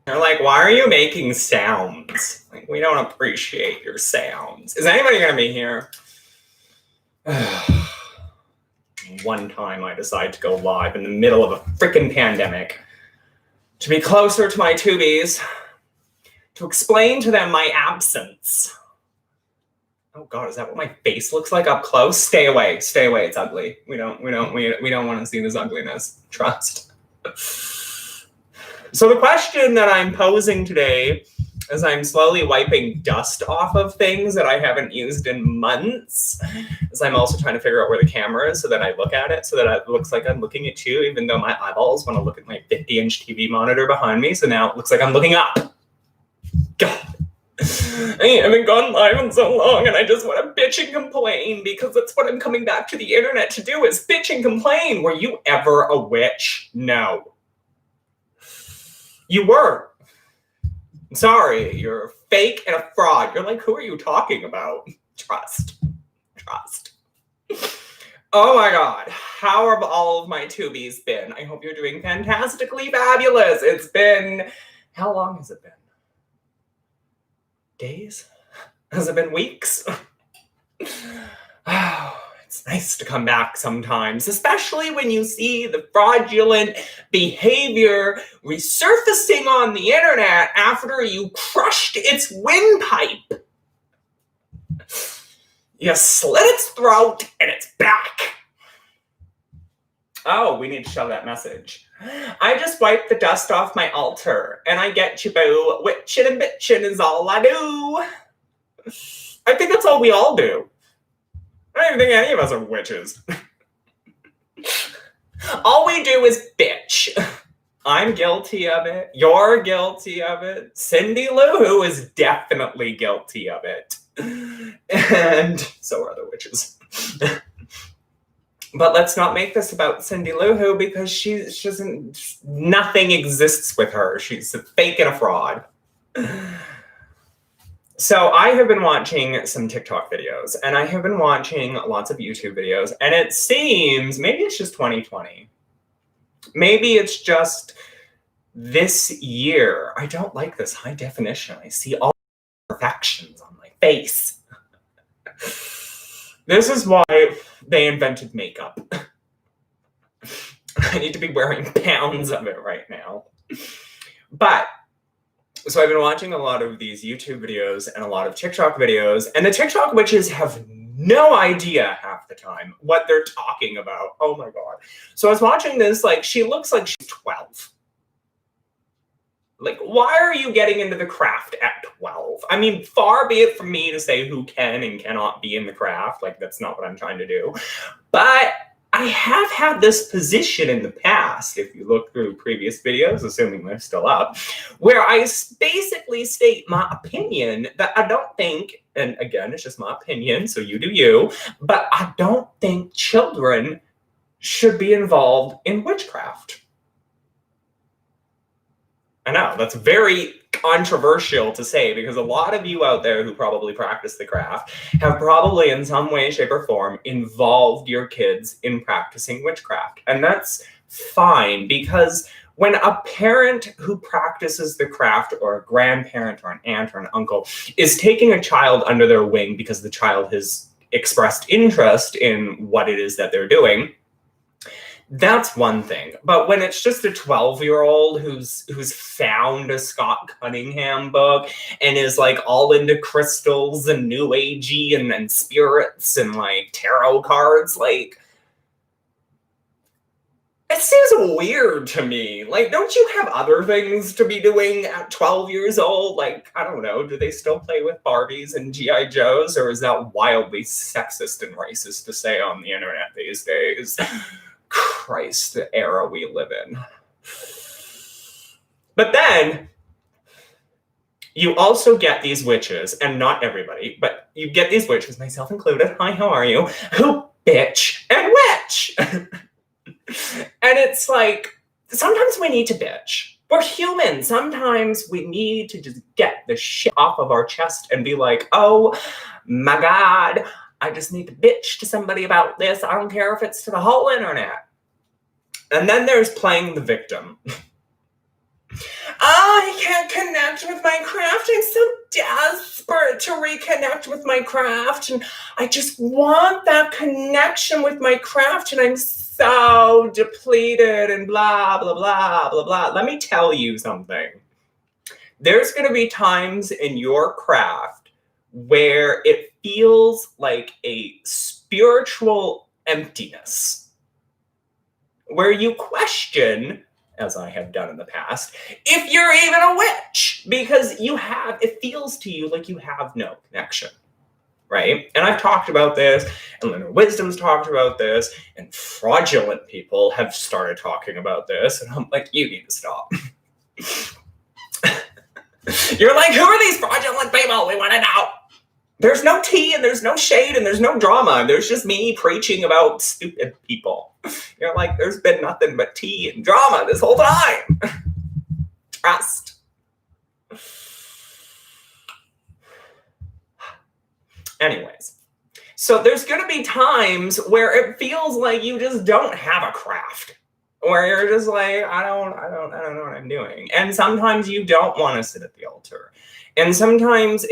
They're like, why are you making sounds? Like, we don't appreciate your sounds. Is anybody going to be here? One time I decide to go live in the middle of a freaking pandemic to be closer to my tubies, to explain to them my absence. Oh God, is that what my face looks like up close? Stay away, it's ugly. We don't want to see this ugliness. Trust. So the question that I'm posing today, as I'm slowly wiping dust off of things that I haven't used in months, is I'm also trying to figure out where the camera is so that I look at it, so that it looks like I'm looking at you, even though my eyeballs want to look at my 50-inch TV monitor behind me, so now it looks like I'm looking up. God. I haven't gone live in so long, and I just want to bitch and complain, because that's what I'm coming back to the internet to do, is bitch and complain. Were you ever a witch? No. You were. Sorry, you're fake and a fraud. You're like, who are you talking about? Trust. Oh my God. How have all of my tubies been? I hope you're doing fantastically fabulous. It's been, how long has it been? Days? Has it been weeks? Oh, it's nice to come back sometimes, especially when you see the fraudulent behavior resurfacing on the internet after you crushed its windpipe. You slit its throat and it's back. Oh, we need to show that message. I just wiped the dust off my altar, and I get you, boo. Witchin' and bitchin' is all I do. I think that's all we all do. I don't even think any of us are witches. All we do is bitch. I'm guilty of it. You're guilty of it. Cindy Lou Who is definitely guilty of it. And so are the witches. But let's not make this about Cindy Lou Who, because she doesn't, nothing exists with her. She's a fake and a fraud. So I have been watching some TikTok videos, and I have been watching lots of YouTube videos, and it seems, maybe it's just 2020. Maybe it's just this year. I don't like this high definition. I see all the imperfections on my face. This is why they invented makeup. I need to be wearing pounds of it right now. But, so I've been watching a lot of these YouTube videos and a lot of TikTok videos, and the TikTok witches have no idea half the time what they're talking about. Oh my God. So I was watching this, like, she looks like she's 12. Like, why are you getting into the craft at 12? I mean, far be it from me to say who can and cannot be in the craft. Like, that's not what I'm trying to do. But I have had this position in the past, if you look through previous videos, assuming they're still up, where I basically state my opinion that I don't think, and again, it's just my opinion, so you do you, but I don't think children should be involved in witchcraft. I know, that's very controversial to say, because a lot of you out there who probably practice the craft have probably in some way, shape, or form involved your kids in practicing witchcraft. And that's fine, because when a parent who practices the craft, or a grandparent or an aunt or an uncle, is taking a child under their wing because the child has expressed interest in what it is that they're doing, that's one thing. But when it's just a 12-year-old who's found a Scott Cunningham book and is like all into crystals and new agey and spirits and like tarot cards, like, it seems weird to me. Like, don't you have other things to be doing at 12 years old? Like, I don't know, do they still play with Barbies and G.I. Joes, or is that wildly sexist and racist to say on the internet these days? Christ, the era we live in. But then you also get these witches, and not everybody, but you get these witches, myself included, hi, how are you, who bitch and witch. And it's like, sometimes we need to bitch. We're human. Sometimes we need to just get the shit off of our chest and be like, oh my God, I just need to bitch to somebody about this. I don't care if it's to the whole internet. And then there's playing the victim. I can't connect with my craft. I'm so desperate to reconnect with my craft. And I just want that connection with my craft. And I'm so depleted and blah, blah, blah, blah, blah. Let me tell you something. There's going to be times in your craft where it feels like a spiritual emptiness, where you question, as I have done in the past, if you're even a witch, because it feels to you like you have no connection, right? And I've talked about this, and Lunar Wisdom's talked about this, and fraudulent people have started talking about this, and I'm like, you need to stop. You're like, who are these fraudulent people? We want to know. There's no tea, and there's no shade, and there's no drama. There's just me preaching about stupid people. You're like, there's been nothing but tea and drama this whole time. Trust. Anyways, so there's going to be times where it feels like you just don't have a craft, where you're just like, I don't know what I'm doing. And sometimes you don't want to sit at the altar. And sometimes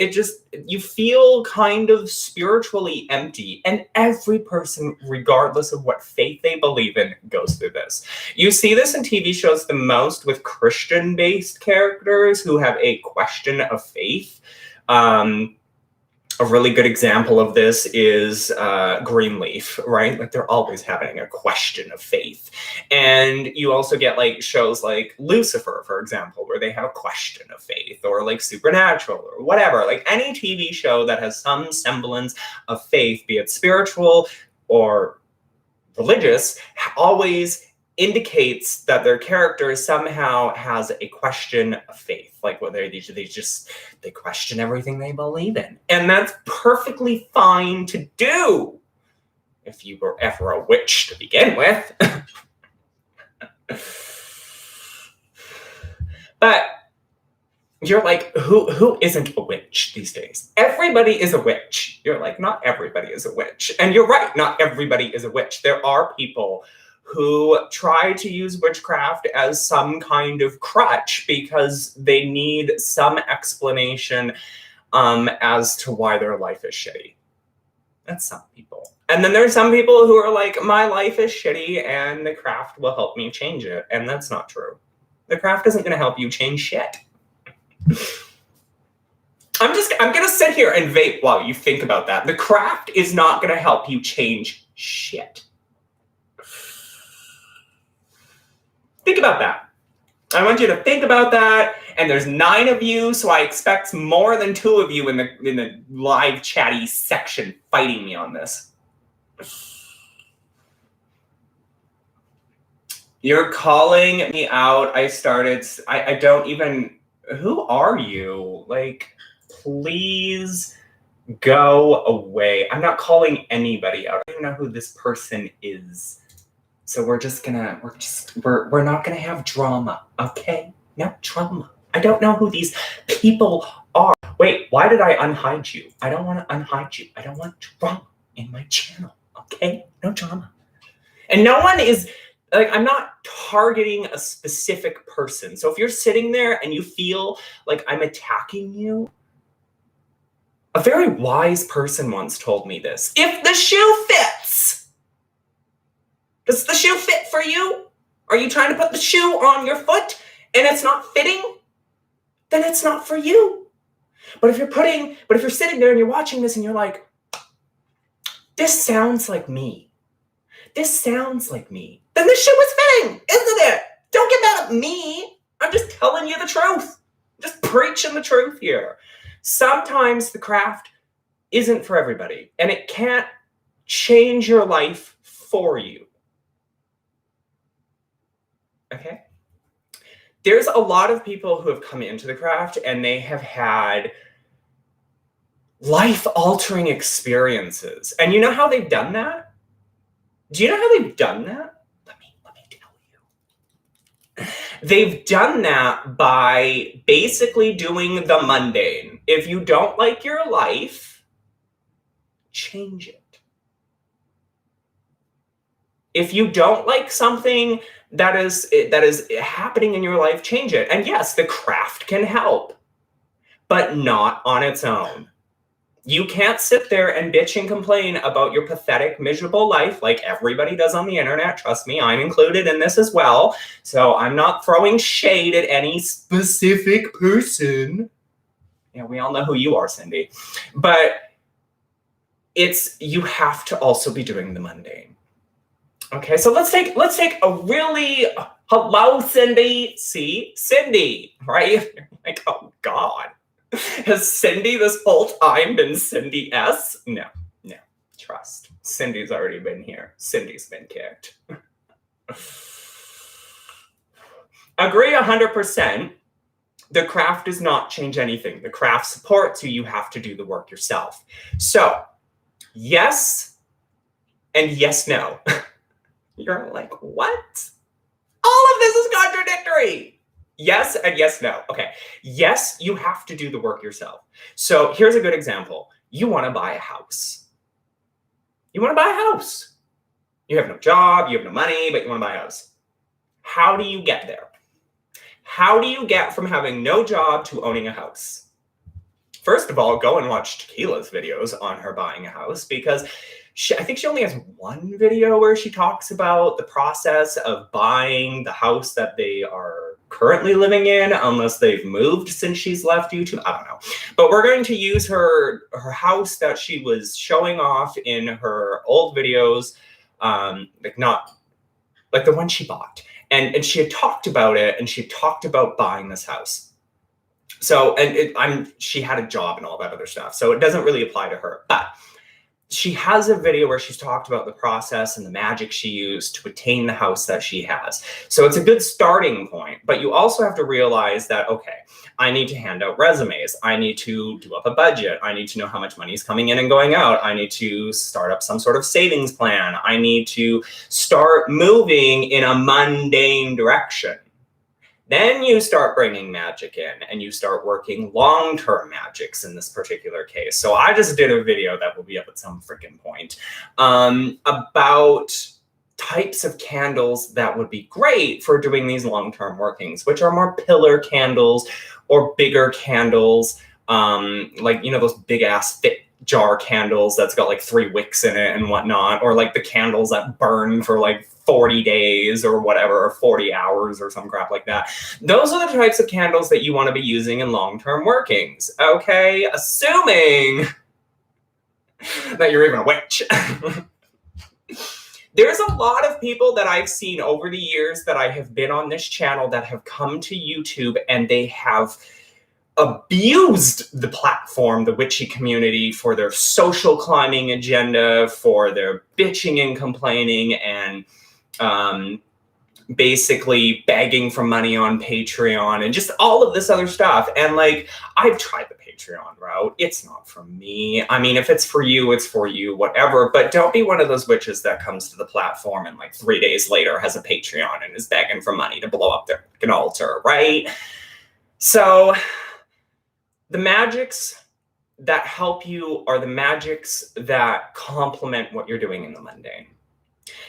you feel kind of spiritually empty. And every person, regardless of what faith they believe in, goes through this. You see this in TV shows the most with Christian-based characters who have a question of faith. A really good example of this is Greenleaf, right? Like they're always having a question of faith. And you also get like shows like Lucifer, for example, where they have a question of faith, or like Supernatural or whatever. Like any TV show that has some semblance of faith, be it spiritual or religious, always indicates that their character somehow has a question of faith, like whether they question everything they believe in, and that's perfectly fine to do if you were ever a witch to begin with. But you're like, who isn't a witch these days? Everybody is a witch. You're like, not everybody is a witch, and you're right, not everybody is a witch. There are people who try to use witchcraft as some kind of crutch because they need some explanation as to why their life is shitty. That's some people. And then there's some people who are like, my life is shitty and the craft will help me change it. And that's not true. The craft isn't going to help you change shit. I'm going to sit here and vape while you think about that. The craft is not going to help you change shit. Think about that. I want you to think about that. And there's 9 of you, so I expect more than 2 of you in the live chatty section fighting me on this. You're calling me out. I don't even, who are you? Like, please go away. I'm not calling anybody out. I don't know who this person is. So we're not gonna have drama, okay? No drama. I don't know who these people are. Wait, why did I unhide you? I don't want to unhide you. I don't want drama in my channel, okay? No drama. And no one is, like, I'm not targeting a specific person. So if you're sitting there and you feel like I'm attacking you, a very wise person once told me this. If the shoe fits, does the shoe fit for you? Are you trying to put the shoe on your foot and it's not fitting? Then it's not for you. But if you're sitting there and you're watching this and you're like, this sounds like me. This sounds like me. Then the shoe is fitting, isn't it? Don't get mad at me. I'm just telling you the truth. Just preaching the truth here. Sometimes the craft isn't for everybody, and it can't change your life for you. Okay? There's a lot of people who have come into the craft and they have had life-altering experiences. And you know how they've done that? Do you know how they've done that? Let me tell you. They've done that by basically doing the mundane. If you don't like your life, change it. If you don't like something that is happening in your life, change it. And yes, the craft can help, but not on its own. You can't sit there and bitch and complain about your pathetic, miserable life like everybody does on the internet. Trust me, I'm included in this as well. So I'm not throwing shade at any specific person. Yeah, we all know who you are, Cindy. But you have to also be doing the mundane. Okay, so let's take a really, hello, Cindy. See, Cindy, right? Like, oh God. Has Cindy this whole time been Cindy S? No. Trust. Cindy's already been here. Cindy's been kicked. Agree 100%. The craft does not change anything. The craft supports you. You have to do the work yourself. So, yes and yes, no. You're like, what? All of this is contradictory. Yes and yes, no. Okay. Yes, you have to do the work yourself. So here's a good example. You want to buy a house. You want to buy a house. You have no job, you have no money, but you want to buy a house. How do you get there? How do you get from having no job to owning a house? First of all, go and watch Tequila's videos on her buying a house, because I think she only has one video where she talks about the process of buying the house that they are currently living in, unless they've moved since she's left YouTube. I don't know. But we're going to use her house that she was showing off in her old videos, not like the one she bought. And she had talked about it, and she had talked about buying this house. So, she had a job and all that other stuff, so it doesn't really apply to her. But she has a video where she's talked about the process and the magic she used to attain the house that she has. So it's a good starting point, but you also have to realize that, okay, I need to hand out resumes. I need to do up a budget. I need to know how much money is coming in and going out. I need to start up some sort of savings plan. I need to start moving in a mundane direction. Then you start bringing magic in, and you start working long-term magics in this particular case. So I just did a video that will be up at some freaking point about types of candles that would be great for doing these long-term workings, which are more pillar candles or bigger candles, like, those big-ass fit jar candles that's got like 3 wicks in it and whatnot, or like the candles that burn for like 40 days or whatever, or 40 hours or some crap like that. Those are the types of candles that you want to be using in long-term workings, okay? Assuming that you're even a witch. There's a lot of people that I've seen over the years that I have been on this channel that have come to YouTube, and they have abused the platform, the witchy community, for their social climbing agenda, for their bitching and complaining, and basically begging for money on Patreon and just all of this other stuff. And like, I've tried the Patreon route. It's not for me. I mean, if it's for you, it's for you, whatever. But don't be one of those witches that comes to the platform and like 3 days later has a Patreon and is begging for money to blow up their fucking altar, right? So the magics that help you are the magics that complement what you're doing in the mundane.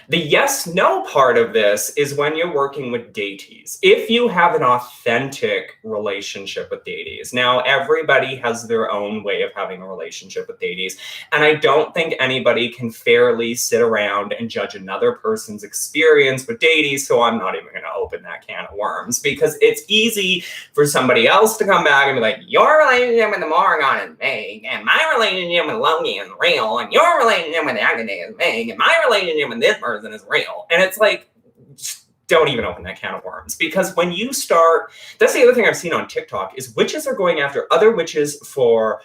The yes-no part of this is when you're working with deities. If you have an authentic relationship with deities. Now, everybody has their own way of having a relationship with deities, and I don't think anybody can fairly sit around and judge another person's experience with deities, so I'm not even going to open that can of worms, because it's easy for somebody else to come back and be like, your relationship with the Morrigan is fake, and my relationship with Loki is real, and your relationship with Agade is fake, and my relationship with this person is real. And it's like, just don't even open that can of worms, because when you start, that's the other thing I've seen on TikTok, is witches are going after other witches for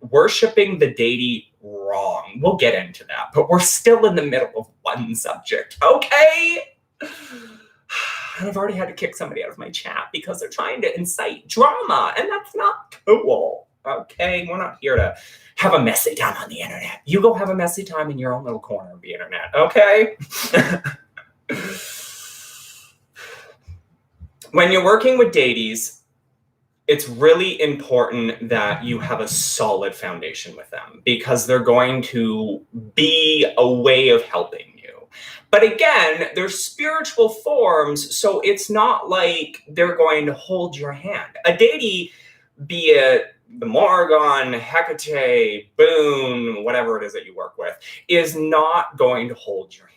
worshiping the deity wrong. We'll get into that, but we're still in the middle of one subject, okay? I've already had to kick somebody out of my chat because they're trying to incite drama, and that's not cool. Okay, we're not here to have a messy time on the internet. You go have a messy time in your own little corner of the internet, okay? When you're working with deities, it's really important that you have a solid foundation with them, because they're going to be a way of helping you. But again, they're spiritual forms, so it's not like they're going to hold your hand. A deity, be it the Morrigan, Hecate, Boone, whatever it is that you work with, is not going to hold your hand.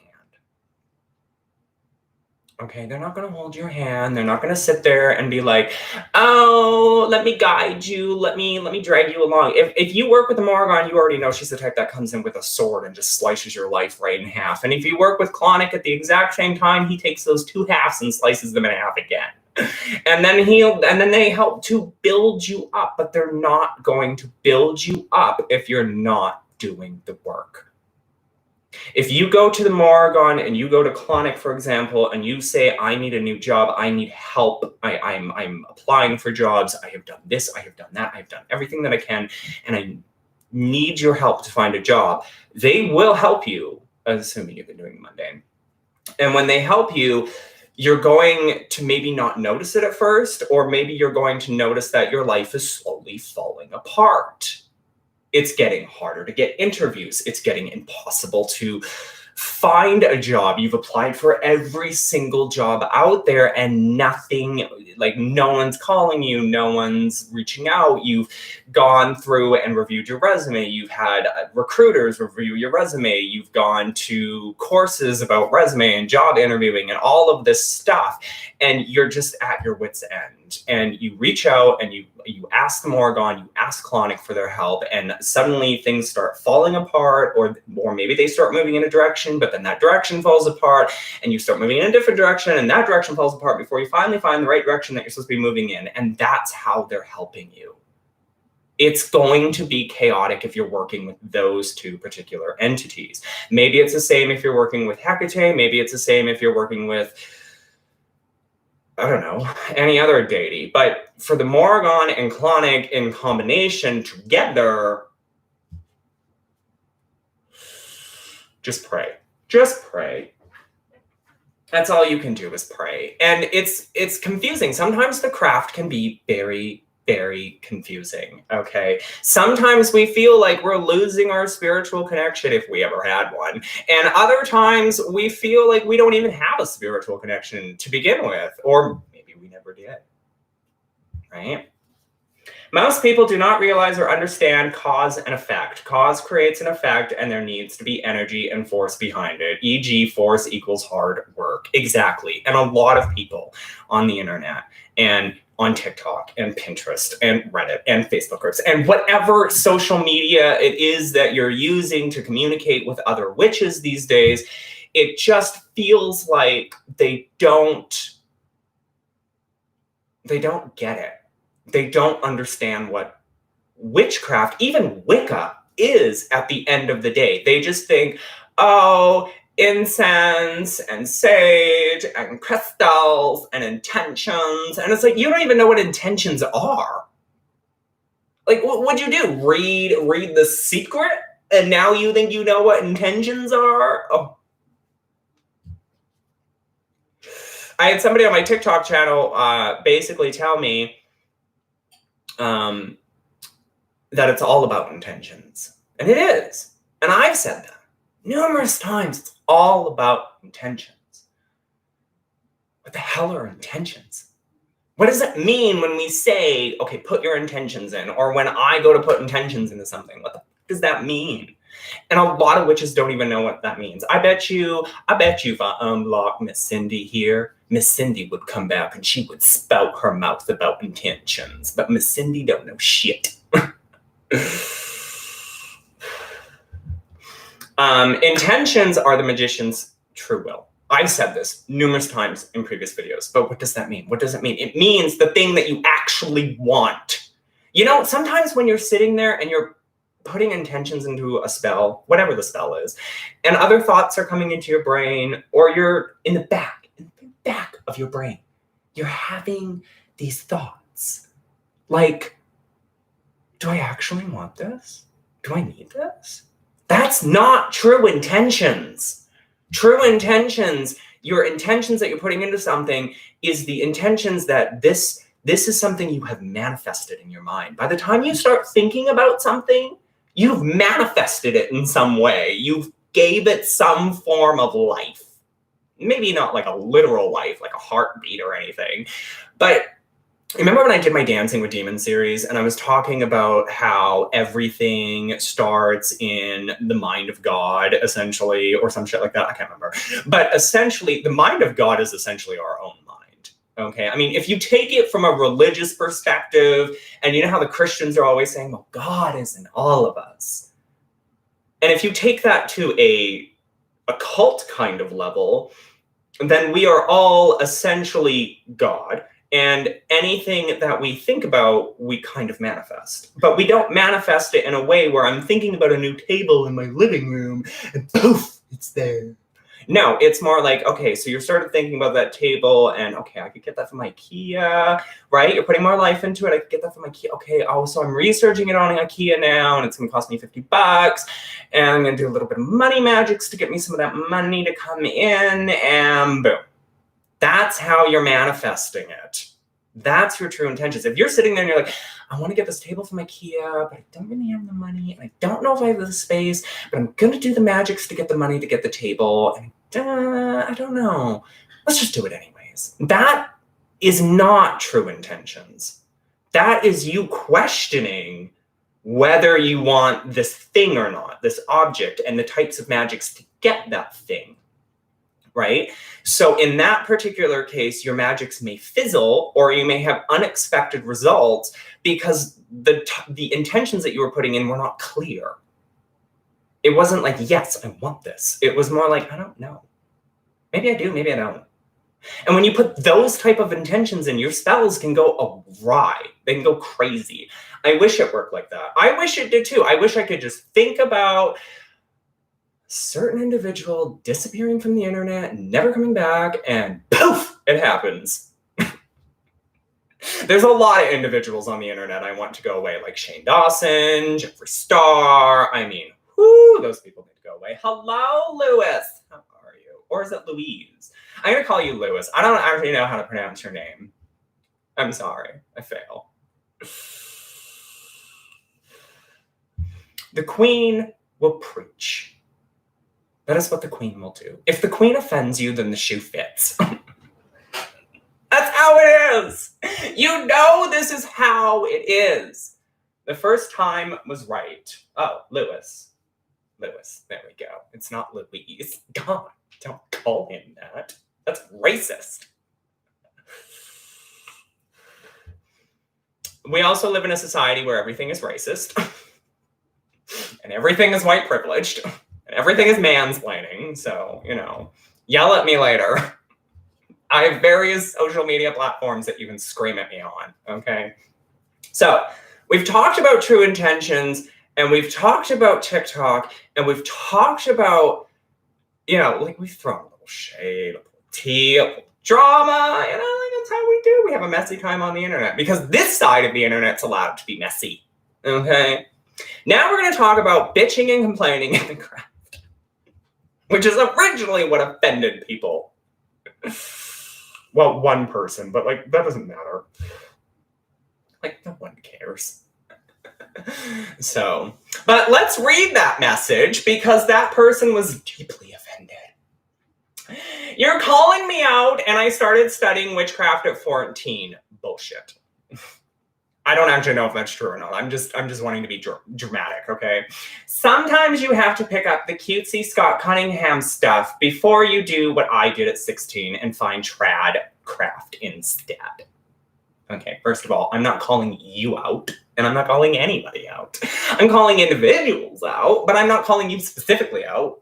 Okay, they're not going to hold your hand. They're not going to sit there and be like, "Oh, let me guide you. Let me drag you along." If you work with the Morrigan, you already know she's the type that comes in with a sword and just slices your life right in half. And if you work with Clonic at the exact same time, he takes those two halves and slices them in half again. And then they help to build you up, but they're not going to build you up if you're not doing the work. If you go to the Morrigan and you go to Clonic, for example, and you say, "I need a new job, I need help, I'm applying for jobs, I have done this, I have done that, I've done everything that I can, and I need your help to find a job," they will help you, assuming you've been doing the mundane. And when they help you, you're going to maybe not notice it at first, or maybe you're going to notice that your life is slowly falling apart. It's getting harder to get interviews. It's getting impossible to find a job. You've applied for every single job out there and nothing, like no one's calling you, no one's reaching out. You've gone through and reviewed your resume. You've had recruiters review your resume. You've gone to courses about resume and job interviewing and all of this stuff. And you're just at your wit's end. And you reach out and you ask the Morrigan, you ask Clonic for their help, and suddenly things start falling apart, or maybe they start moving in a direction, but then that direction falls apart, and you start moving in a different direction, and that direction falls apart before you finally find the right direction that you're supposed to be moving in. And that's how they're helping you. It's going to be chaotic if you're working with those two particular entities. Maybe it's the same if you're working with Hecate. Maybe it's the same if you're working with, I don't know, any other deity. But for the Morrigan and Clonic in combination together, just pray. Just pray. That's all you can do is pray. And it's confusing. Sometimes the craft can be very, very confusing, okay? Sometimes we feel like we're losing our spiritual connection if we ever had one. And other times we feel like we don't even have a spiritual connection to begin with, or maybe we never did, right? Most people do not realize or understand cause and effect. Cause creates an effect, and there needs to be energy and force behind it, e.g. force equals hard work. Exactly. And a lot of people on the internet and on TikTok and Pinterest and Reddit and Facebook groups and whatever social media it is that you're using to communicate with other witches these days, it just feels like they don't get it. They don't understand what witchcraft, even Wicca, is at the end of the day. They just think, oh, incense and sage and crystals and intentions. And it's like, you don't even know what intentions are. Like, what would you do? Read The Secret? And now you think you know what intentions are? Oh. I had somebody on my TikTok channel basically tell me that it's all about intentions. And it is. And I've said that numerous times. It's all about intentions. What the hell are intentions? What does it mean when we say, okay, put your intentions in? Or when I go to put intentions into something, what the fuck does that mean? And a lot of witches don't even know what that means. I bet you if I unblock Miss Cindy here, Miss Cindy would come back and she would spout her mouth about intentions. But Miss Cindy don't know shit. Intentions are the magician's true will. I've said this numerous times in previous videos, but what does that mean? What does it mean? It means the thing that you actually want. You know, sometimes when you're sitting there and you're putting intentions into a spell, whatever the spell is, and other thoughts are coming into your brain, or you're in the back of your brain, you're having these thoughts like, do I actually want this? Do I need this? That's not true intentions. True intentions, your intentions that you're putting into something, is the intentions that this is something you have manifested in your mind. By the time you start thinking about something, you've manifested it in some way. You've gave it some form of life. maybe not like a literal life, like a heartbeat or anything. But remember when I did my Dancing with Demons series and I was talking about how everything starts in the mind of God, essentially, or some shit like that? I can't remember. But essentially, the mind of God is essentially our own mind. Okay. I mean, if you take it from a religious perspective, and you know how the Christians are always saying, well, God is in all of us. And if you take that to a cult kind of level, then we are all essentially God. And anything that we think about, we kind of manifest. But we don't manifest it in a way where I'm thinking about a new table in my living room and poof, it's there. No, it's more like, okay, so you're sort of thinking about that table and, okay, I could get that from IKEA, right? You're putting more life into it. I could get that from IKEA. Okay, oh, so I'm researching it on IKEA now and it's going to cost me $50. And I'm going to do a little bit of money magics to get me some of that money to come in and boom. That's how you're manifesting it. That's your true intentions. If you're sitting there and you're like, I want to get this table from IKEA, but I don't really have the money, and I don't know if I have the space, but I'm going to do the magics to get the money to get the table, and I don't know. Let's just do it anyways. That is not true intentions. That is you questioning whether you want this thing or not, this object, and the types of magics to get that thing. Right? So in that particular case, your magics may fizzle or you may have unexpected results because the intentions that you were putting in were not clear. It wasn't like, yes, I want this. It was more like, I don't know. Maybe I do, maybe I don't. And when you put those type of intentions in, your spells can go awry. They can go crazy. I wish it worked like that. I wish it did too. I wish I could just think about certain individual disappearing from the internet, never coming back, and poof, it happens. There's a lot of individuals on the internet I want to go away, like Shane Dawson, Jeffree Star. I mean, whoo, those people need to go away. Hello, Lewis. How are you? Or is it Louise? I'm going to call you Lewis. I don't actually know how to pronounce your name. I'm sorry. I fail. The Queen will preach. That is what the Queen will do. If the Queen offends you, then the shoe fits. That's how it is. You know this is how it is. The first time was right. Oh, Lewis. Lewis. There we go. It's not Louise. God, don't call him that. That's racist. We also live in a society where everything is racist. And everything is white privileged. And everything is mansplaining. So, you know, yell at me later. I have various social media platforms that you can scream at me on, okay? So we've talked about true intentions, and we've talked about TikTok, and we've talked about, you know, like we've thrown a little shade, a little tea, a little drama, you know, like that's how we do. We have a messy time on the internet because this side of the internet's allowed to be messy, okay? Now we're going to talk about bitching and complaining in the craft, which is originally what offended people. Well, one person, but like, that doesn't matter. Like, no one cares. So, but let's read that message because that person was deeply offended. You're calling me out and I started studying witchcraft at 14. Bullshit. I don't actually know if that's true or not. I'm just wanting to be dramatic, okay? Sometimes you have to pick up the cutesy Scott Cunningham stuff before you do what I did at 16 and find trad craft instead. Okay, first of all, I'm not calling you out, and I'm not calling anybody out. I'm calling individuals out, but I'm not calling you specifically out,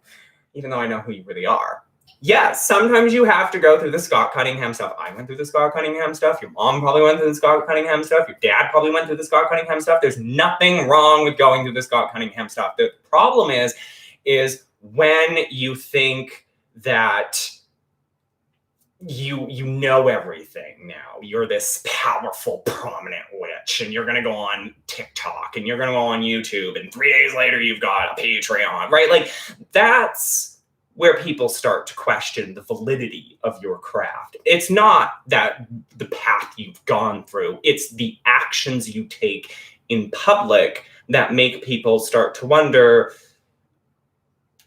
even though I know who you really are. Yes, sometimes you have to go through the Scott Cunningham stuff. I went through the Scott Cunningham stuff. Your mom probably went through the Scott Cunningham stuff. Your dad probably went through the Scott Cunningham stuff. There's nothing wrong with going through the Scott Cunningham stuff. The problem is when you think that you know everything now. You're this powerful, prominent witch, and you're going to go on TikTok, and you're going to go on YouTube, and 3 days later you've got a Patreon, right? Like, that's where people start to question the validity of your craft. It's not that the path you've gone through, it's the actions you take in public that make people start to wonder,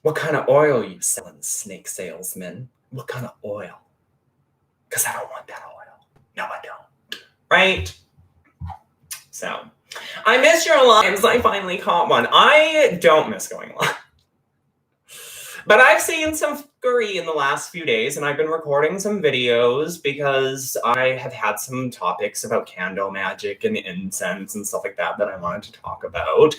what kind of oil are you selling, snake salesman? What kind of oil? Because I don't want that oil. No, I don't. Right? So, I miss your lives. I finally caught one. I don't miss going live. But I've seen some fuckery in the last few days, and I've been recording some videos because I have had some topics about candle magic and incense and stuff like that that I wanted to talk about.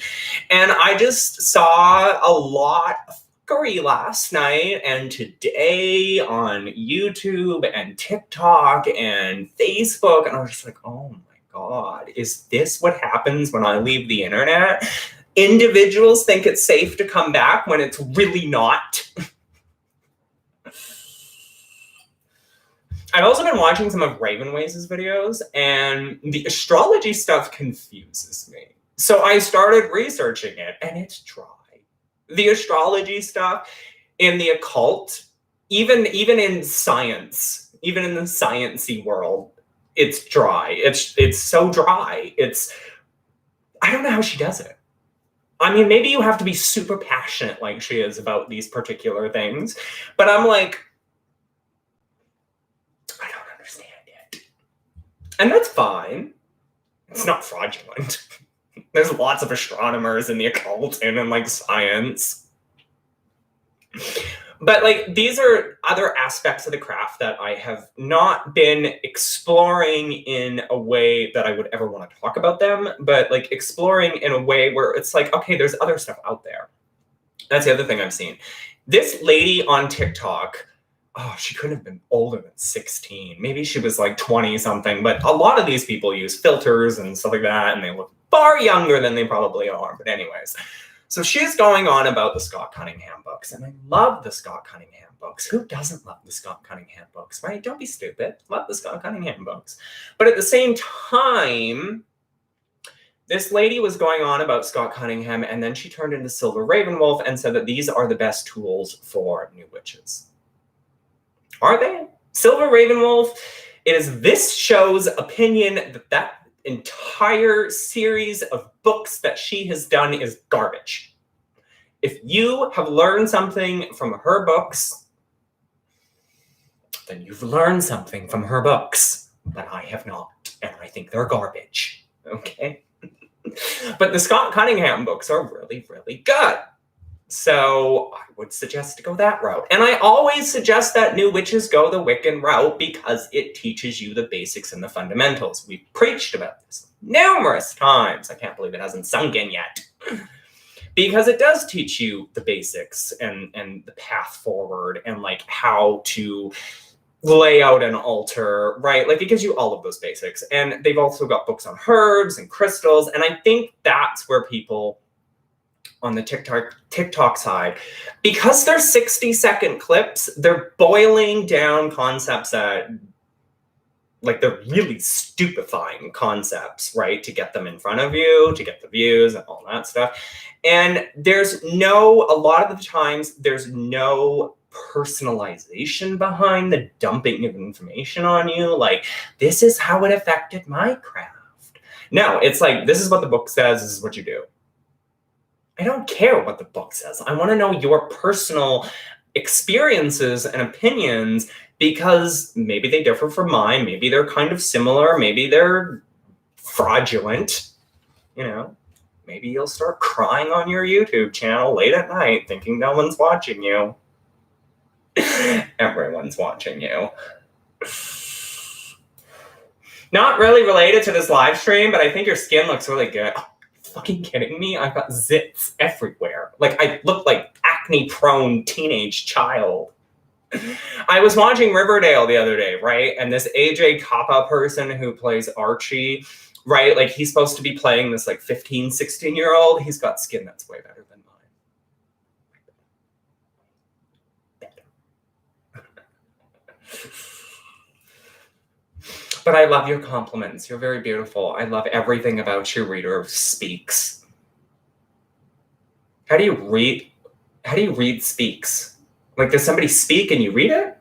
And I just saw a lot of fuckery last night and today on YouTube and TikTok and Facebook, and I was just like, oh my God, is this what happens when I leave the internet? Individuals think it's safe to come back when it's really not. I've also been watching some of Ravenways' videos, and the astrology stuff confuses me. So I started researching it, and it's dry. The astrology stuff in the occult, even in science, even in the sciencey world, it's dry. It's so dry. I don't know how she does it. I mean, maybe you have to be super passionate like she is about these particular things, but I'm like, I don't understand it. And that's fine. It's not fraudulent. There's lots of astronomers in the occult and in like science. But like, these are other aspects of the craft that I have not been exploring in a way that I would ever want to talk about them, but like exploring in a way where it's like, okay, there's other stuff out there. That's the other thing I've seen. This lady on TikTok, oh, she couldn't have been older than 16. Maybe she was like 20 something, but a lot of these people use filters and stuff like that, and they look far younger than they probably are. But anyways, so she's going on about the Scott Cunningham books, and I love the Scott Cunningham books. Who doesn't love the Scott Cunningham books, right? Don't be stupid. Love the Scott Cunningham books. But at the same time, this lady was going on about Scott Cunningham, and then she turned into Silver Ravenwolf and said that these are the best tools for new witches. Are they? Silver Ravenwolf, it is this show's opinion that entire series of books that she has done is garbage. If you have learned something from her books, then you've learned something from her books, but I have not, and I think they're garbage, okay? But the Scott Cunningham books are really, really good. So I would suggest to go that route. And I always suggest that new witches go the Wiccan route because it teaches you the basics and the fundamentals. We've preached about this numerous times. I can't believe it hasn't sunk in yet. Because it does teach you the basics and the path forward and like how to lay out an altar, right? Like it gives you all of those basics. And they've also got books on herbs and crystals. And I think that's where people on the TikTok side, because they're 60-second clips, they're boiling down concepts that, like, they're really stupefying concepts, right? To get them in front of you, to get the views and all that stuff. And a lot of the times, there's no personalization behind the dumping of information on you. Like, this is how it affected my craft. No, it's like, this is what the book says, this is what you do. I don't care what the book says. I want to know your personal experiences and opinions because maybe they differ from mine. Maybe they're kind of similar. Maybe they're fraudulent. You know, maybe you'll start crying on your YouTube channel late at night thinking no one's watching you. Everyone's watching you. Not really related to this live stream, but I think your skin looks really good. Fucking kidding me? I've got zits everywhere. Like, I look like acne-prone teenage child. I was watching Riverdale the other day, right? And this AJ Kappa person who plays Archie, right? Like, he's supposed to be playing this, like, 15, 16-year-old. He's got skin that's way better than mine. But I love your compliments. You're very beautiful. I love everything about you, Reader Speaks. How do you read Speaks? Like, does somebody speak and you read it?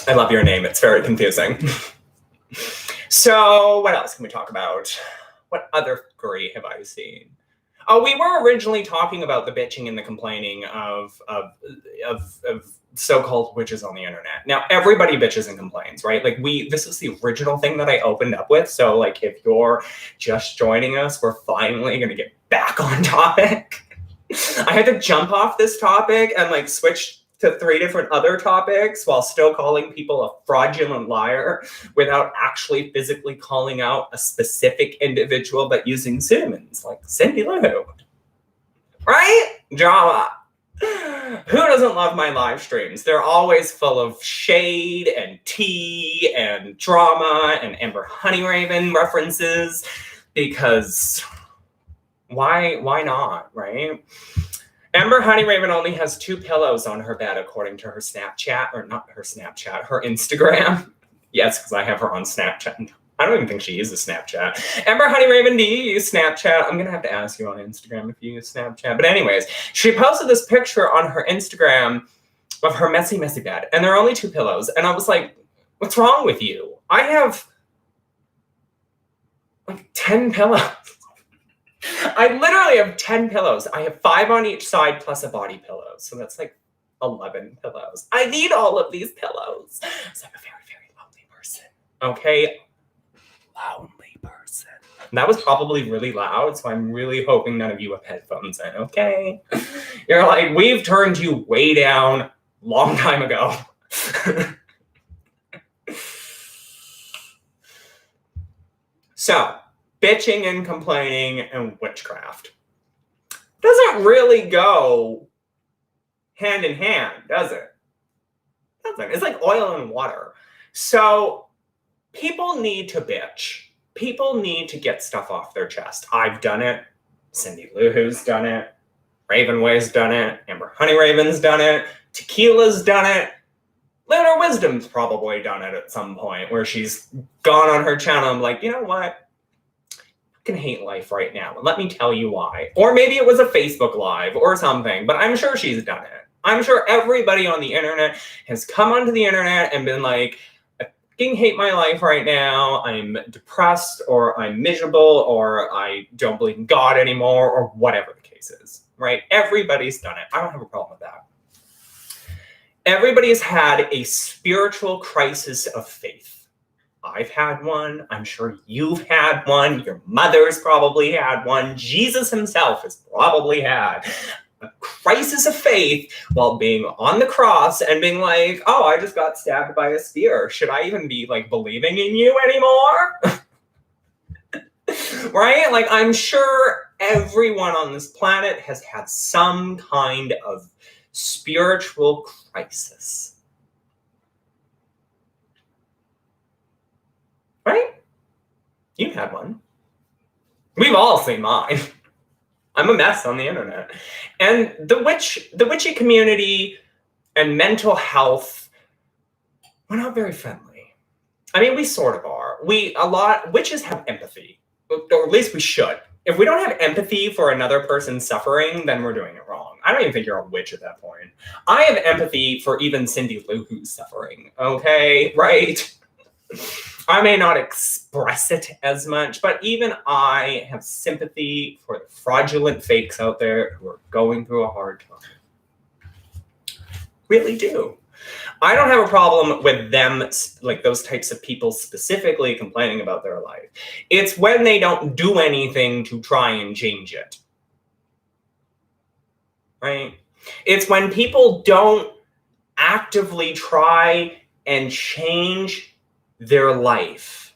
I love your name. It's very confusing. So what else can we talk about? What other fuckery have I seen? Oh, we were originally talking about the bitching and the complaining of so-called witches on the internet. Now, everybody bitches and complains, right? Like this is the original thing that I opened up with. So like if you're just joining us, we're finally going to get back on topic. I had to jump off this topic and like switch to 3 different other topics while still calling people a fraudulent liar without actually physically calling out a specific individual, but using pseudonyms like Cindy Lou. Right? Drama. Who doesn't love my live streams? They're always full of shade and tea and drama and Amber Honeyraven references because why not, right? Amber Honeyraven only has 2 pillows on her bed, according to her Snapchat, or not her Snapchat, her Instagram. Yes, because I have her on Snapchat. I don't even think she uses Snapchat. Amber Honeyraven, do you use Snapchat? I'm going to have to ask you on Instagram if you use Snapchat. But anyways, she posted this picture on her Instagram of her messy, messy bed. And there are only 2 pillows. And I was like, what's wrong with you? I have like 10 pillows. I literally have 10 pillows. I have 5 on each side plus a body pillow. So that's like 11 pillows. I need all of these pillows. So I'm a very, very lonely person. Okay? Lonely person. And that was probably really loud, so I'm really hoping none of you have headphones in, okay? You're like, we've turned you way down long time ago. So, bitching and complaining and witchcraft doesn't really go hand in hand, does it? Doesn't. It's like oil and water. So people need to bitch. People need to get stuff off their chest. I've done it. Cindy Lou Who's done it. Ravenway's done it. Amber Honeyraven's done it. Tequila's done it. Lunar Wisdom's probably done it at some point where she's gone on her channel and like, you know what? I hate life right now. Let me tell you why. Or maybe it was a Facebook Live or something, but I'm sure she's done it. I'm sure everybody on the internet has come onto the internet and been like, I fucking hate my life right now. I'm depressed or I'm miserable or I don't believe in God anymore or whatever the case is, right? Everybody's done it. I don't have a problem with that. Everybody's had a spiritual crisis of faith. I've had one. I'm sure you've had one. Your mother's probably had one. Jesus himself has probably had a crisis of faith while being on the cross and being like, oh, I just got stabbed by a spear. Should I even be like believing in you anymore? Right? Like, I'm sure everyone on this planet has had some kind of spiritual crisis. Right? You've had one. We've all seen mine. I'm a mess on the internet. And the witchy community and mental health, we're not very friendly. I mean, we sort of are. Witches have empathy, or at least we should. If we don't have empathy for another person's suffering, then we're doing it wrong. I don't even think you're a witch at that point. I have empathy for even Cindy Lou Who's suffering, okay? Right? I may not express it as much, but even I have sympathy for the fraudulent fakes out there who are going through a hard time. Really do. I don't have a problem with them, like those types of people specifically complaining about their life. It's when they don't do anything to try and change it. Right? It's when people don't actively try and change their life.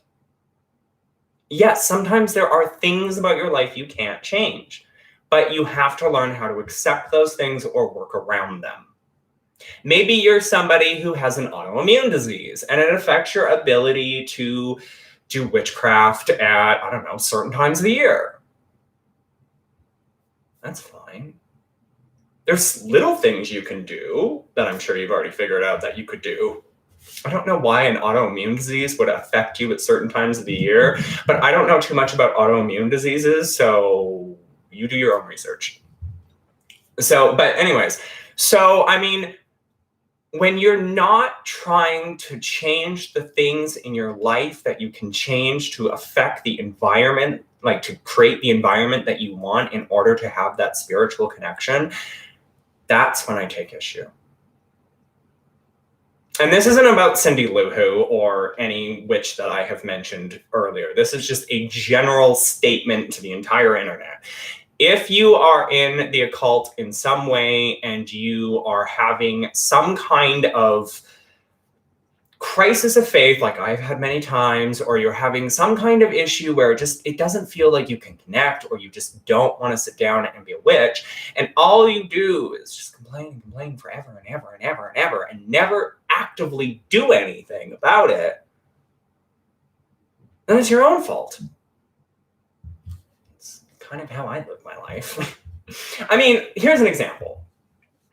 Yes, sometimes there are things about your life you can't change, but you have to learn how to accept those things or work around them. Maybe you're somebody who has an autoimmune disease and it affects your ability to do witchcraft at, I don't know, certain times of the year. That's fine. There's little things you can do that I'm sure you've already figured out that you could do. I don't know why an autoimmune disease would affect you at certain times of the year, but I don't know too much about autoimmune diseases, so you do your own research. But anyways, I mean, when you're not trying to change the things in your life that you can change to affect the environment like to create the environment that you want in order to have that spiritual connection, that's when I take issue. And this isn't about Cindy Lou Who or any witch that I have mentioned earlier. This is just a general statement to the entire internet. If you are in the occult in some way and you are having some kind of crisis of faith, like I've had many times, or you're having some kind of issue where it doesn't feel like you can connect, or you just don't want to sit down and be a witch, and all you do is just complain and complain forever and ever and ever and ever and never actively do anything about it, then it's your own fault. It's kind of how I live my life. I mean, here's an example.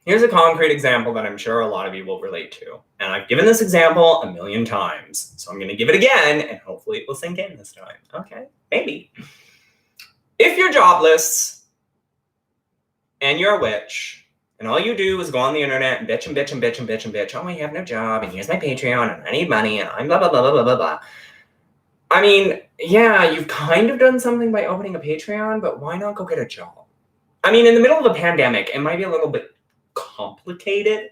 Here's a concrete example that I'm sure a lot of you will relate to. And I've given this example a million times, so I'm going to give it again, and hopefully it will sink in this time. Okay, maybe. If you're jobless and you're a witch, and all you do is go on the internet and bitch and bitch and bitch and bitch and bitch, oh, I have no job, and here's my Patreon, and I need money, and I'm blah, blah, blah, blah, blah, blah, blah. I mean, yeah, you've kind of done something by opening a Patreon, but why not go get a job? I mean, in the middle of a pandemic, it might be a little bit complicated,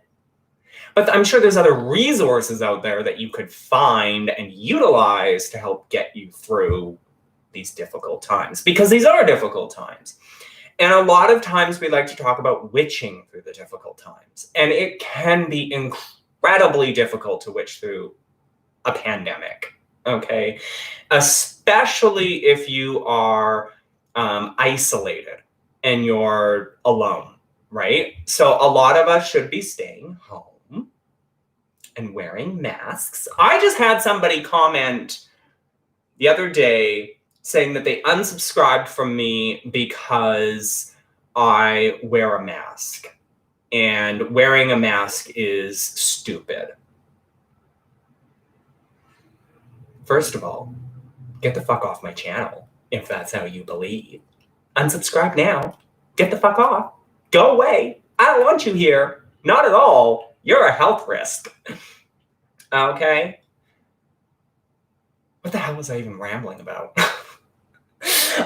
but I'm sure there's other resources out there that you could find and utilize to help get you through these difficult times, because these are difficult times. And a lot of times we like to talk about witching through the difficult times, and it can be incredibly difficult to witch through a pandemic, okay? Especially if you are isolated and you're alone. Right? So a lot of us should be staying home and wearing masks. I just had somebody comment the other day saying that they unsubscribed from me because I wear a mask. And wearing a mask is stupid. First of all, get the fuck off my channel if that's how you believe. Unsubscribe now. Get the fuck off. Go away. I don't want you here. Not at all. You're a health risk. Okay? What the hell was I even rambling about?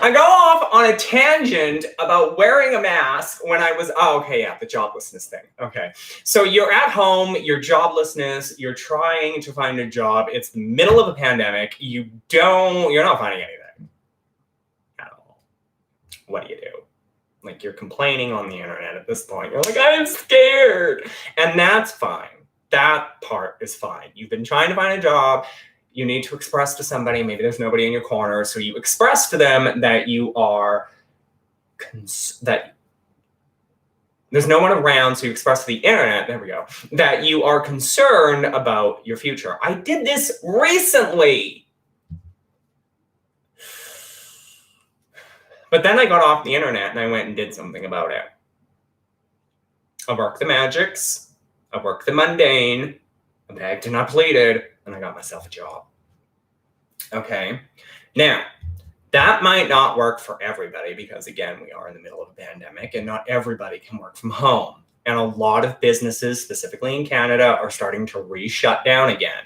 I go off on a tangent about wearing a mask when I was, the joblessness thing. Okay. So you're at home, you're joblessness, you're trying to find a job. It's the middle of a pandemic. You're not finding anything at all. What do? Like, you're complaining on the internet at this point. You're like, I'm scared. And that's fine. That part is fine. You've been trying to find a job. You need to express to somebody. Maybe there's nobody in your corner. So you express to them that you are, that there's no one around. So you express to the internet, there we go, that you are concerned about your future. I did this recently. But then I got off the internet and I went and did something about it. I worked the magics, I worked the mundane, I begged and I pleaded, and I got myself a job. Okay. Now, that might not work for everybody because, again, we are in the middle of a pandemic and not everybody can work from home. And a lot of businesses, specifically in Canada, are starting to re-shut down again.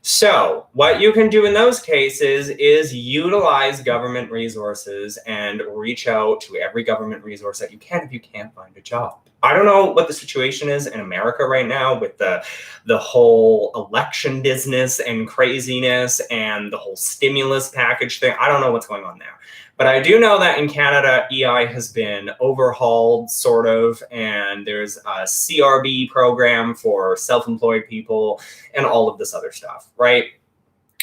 So what you can do in those cases is utilize government resources and reach out to every government resource that you can if you can't find a job. I don't know what the situation is in America right now with the whole election business and craziness and the whole stimulus package thing. I don't know what's going on there. But I do know that in Canada, EI has been overhauled, sort of, and there's a CRB program for self-employed people and all of this other stuff, right?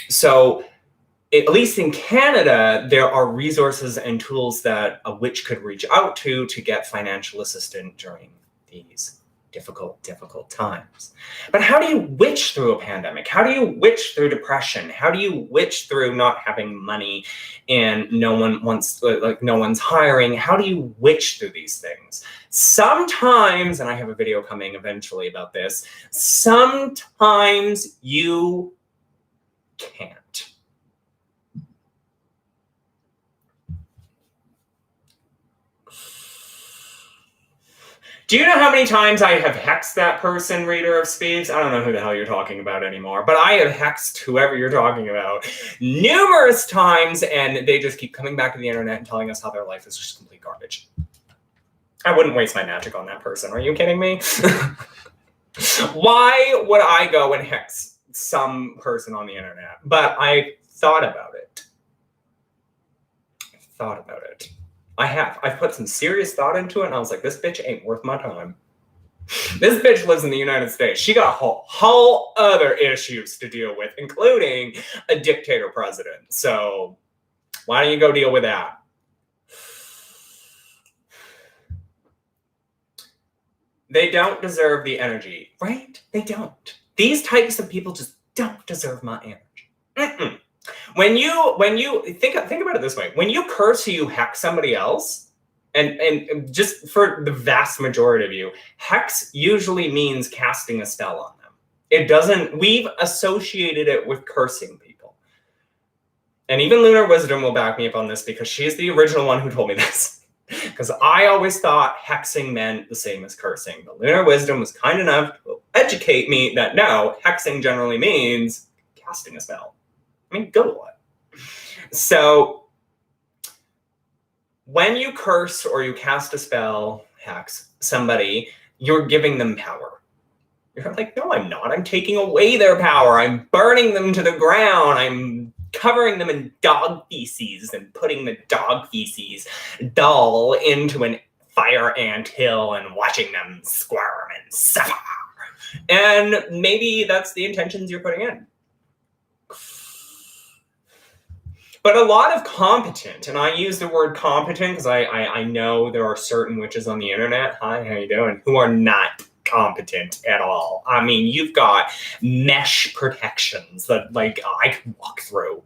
So at least in Canada, there are resources and tools that a witch could reach out to get financial assistance during these difficult times. But how do you witch through a pandemic? How do you witch through depression? How do you witch through not having money and no one's hiring? How do you witch through these things? Sometimes, and I have a video coming eventually about this, sometimes you can't. Do you know how many times I have hexed that person, reader of speaks? I don't know who the hell you're talking about anymore, but I have hexed whoever you're talking about numerous times, and they just keep coming back to the internet and telling us how their life is just complete garbage. I wouldn't waste my magic on that person. Are you kidding me? Why would I go and hex some person on the internet? But I thought about it. I've put some serious thought into it, and I was like, this bitch ain't worth my time. This bitch lives in the United States. She got whole other issues to deal with, including a dictator president. So why don't you go deal with that? They don't deserve the energy, right? They don't. These types of people just don't deserve my energy. Mm-mm. When you think about it this way, when you curse or you hex somebody else, and just for the vast majority of you, hex usually means casting a spell on them. It doesn't. We've associated it with cursing people, and even Lunar Wisdom will back me up on this because she's the original one who told me this. Because I always thought hexing meant the same as cursing, but Lunar Wisdom was kind enough to educate me that no, hexing generally means casting a spell. I mean, go on. So when you curse or you cast a spell, hex somebody, you're giving them power. You're like, no, I'm not. I'm taking away their power. I'm burning them to the ground. I'm covering them in dog feces and putting the dog feces dull into a fire ant hill and watching them squirm and suffer. And maybe that's the intentions you're putting in. But a lot of competent, and I use the word competent because I know there are certain witches on the internet, hi, how you doing, who are not competent at all. I mean, you've got mesh protections that like I can walk through.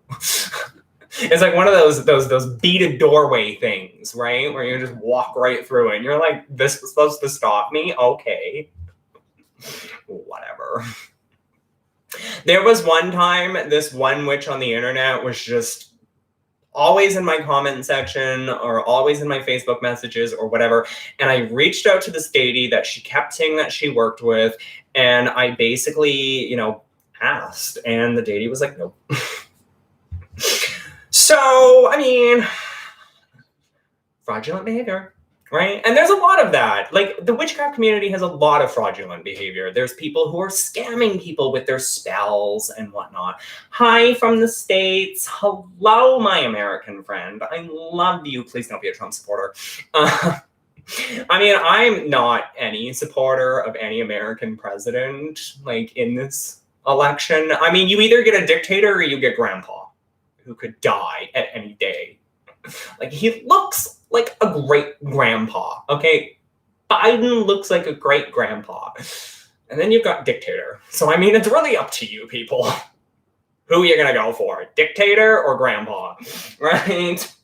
It's like one of those beaded doorway things, right? Where you just walk right through it and you're like, this was supposed to stop me? Okay. Whatever. There was one time this one witch on the internet was just always in my comment section or always in my Facebook messages or whatever. And I reached out to this deity that she kept saying that she worked with. And I basically, asked. And the deity was like, nope. So, I mean, fraudulent behavior. Right? And there's a lot of that. Like, the witchcraft community has a lot of fraudulent behavior. There's people who are scamming people with their spells and whatnot. Hi from the States. Hello, my American friend. I love you. Please don't be a Trump supporter. I mean, I'm not any supporter of any American president, like, in this election. I mean, you either get a dictator or you get grandpa, who could die at any day. Like, he looks like a great grandpa, okay? Biden looks like a great grandpa. And then you've got dictator. So, I mean, it's really up to you, people. Who you're gonna go for, dictator or grandpa, right?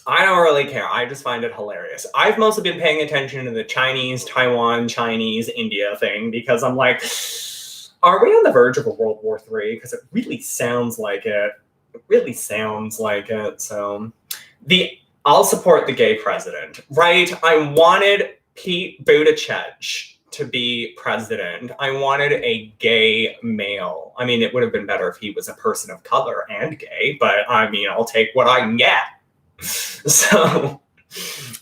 I don't really care. I just find it hilarious. I've mostly been paying attention to the Chinese, Taiwan, Chinese, India thing because I'm like, are we on the verge of a World War III? Because it really sounds like it. It really sounds like it. So I'll support the gay president, right? I wanted Pete Buttigieg to be president. I wanted a gay male. I mean, it would have been better if he was a person of color and gay, but I mean, I'll take what I can get. So,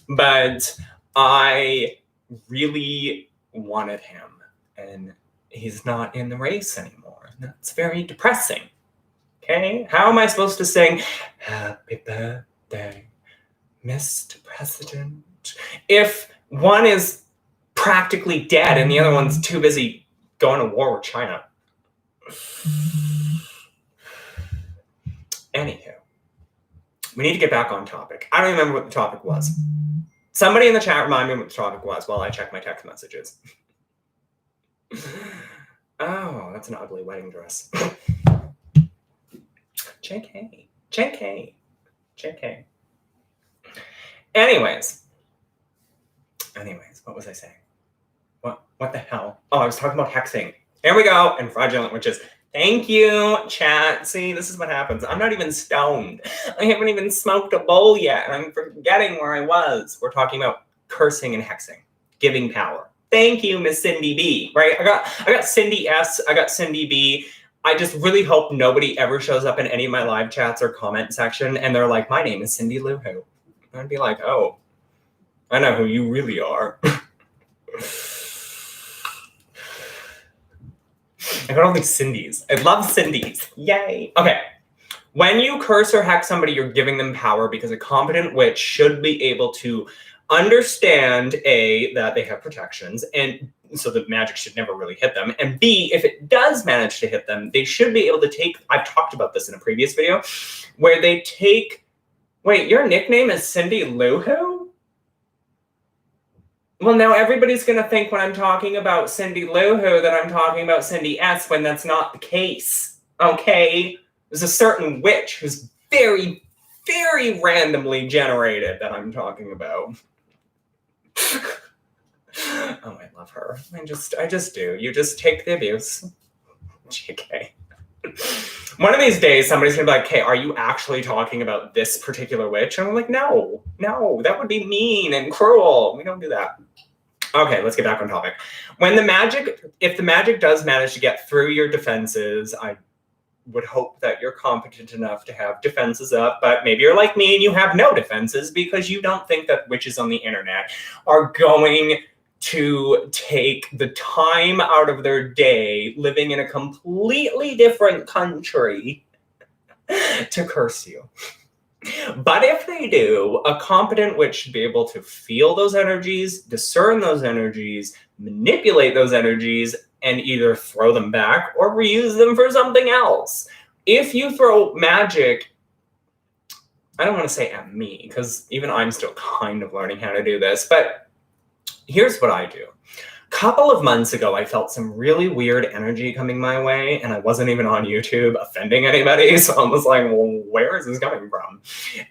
but I really wanted him, and he's not in the race anymore. That's very depressing. Okay, how am I supposed to sing "Happy Birthday, Mr. President" if one is practically dead and the other one's too busy going to war with China? Anywho, we need to get back on topic. I don't remember what the topic was. Somebody in the chat remind me what the topic was while I check my text messages. Oh, that's an ugly wedding dress. JK. Anyways, what was I saying? What the hell? Oh, I was talking about hexing. There we go. And fraudulent witches. Thank you, chat. See, this is what happens. I'm not even stoned. I haven't even smoked a bowl yet, and I'm forgetting where I was. We're talking about cursing and hexing. giving power. Thank you, Miss Cindy B, right? I got Cindy S, I got Cindy B. I just really hope nobody ever shows up in any of my live chats or comment section and they're like, my name is Cindy Lou Who. I'd be like, oh, I know who you really are. I got all these Cindy's. I love Cindy's. Yay. Okay. When you curse or hex somebody, you're giving them power because a competent witch should be able to understand, A, that they have protections, and so the magic should never really hit them, and B, if it does manage to hit them, they should be able to take, I've talked about this in a previous video, where they take, wait, your nickname is Cindy Lou Who? Well, now everybody's going to think when I'm talking about Cindy Lou Who that I'm talking about Cindy S, when that's not the case, okay? There's a certain witch who's very, very randomly generated that I'm talking about. Oh, I love her. I just do. You just take the abuse. JK. One of these days, somebody's gonna be like, "Hey, are you actually talking about this particular witch?" And I'm like, no, that would be mean and cruel. We don't do that. Okay, let's get back on topic. If the magic does manage to get through your defenses, I would hope that you're competent enough to have defenses up, but maybe you're like me and you have no defenses because you don't think that witches on the internet are going to take the time out of their day living in a completely different country to curse you. But if they do, a competent witch should be able to feel those energies, discern those energies, manipulate those energies, and either throw them back or reuse them for something else. If you throw magic, I don't want to say at me, because even I'm still kind of learning how to do this, but here's what I do. A couple of months ago, I felt some really weird energy coming my way, and I wasn't even on YouTube offending anybody, so I was like, well, where is this coming from?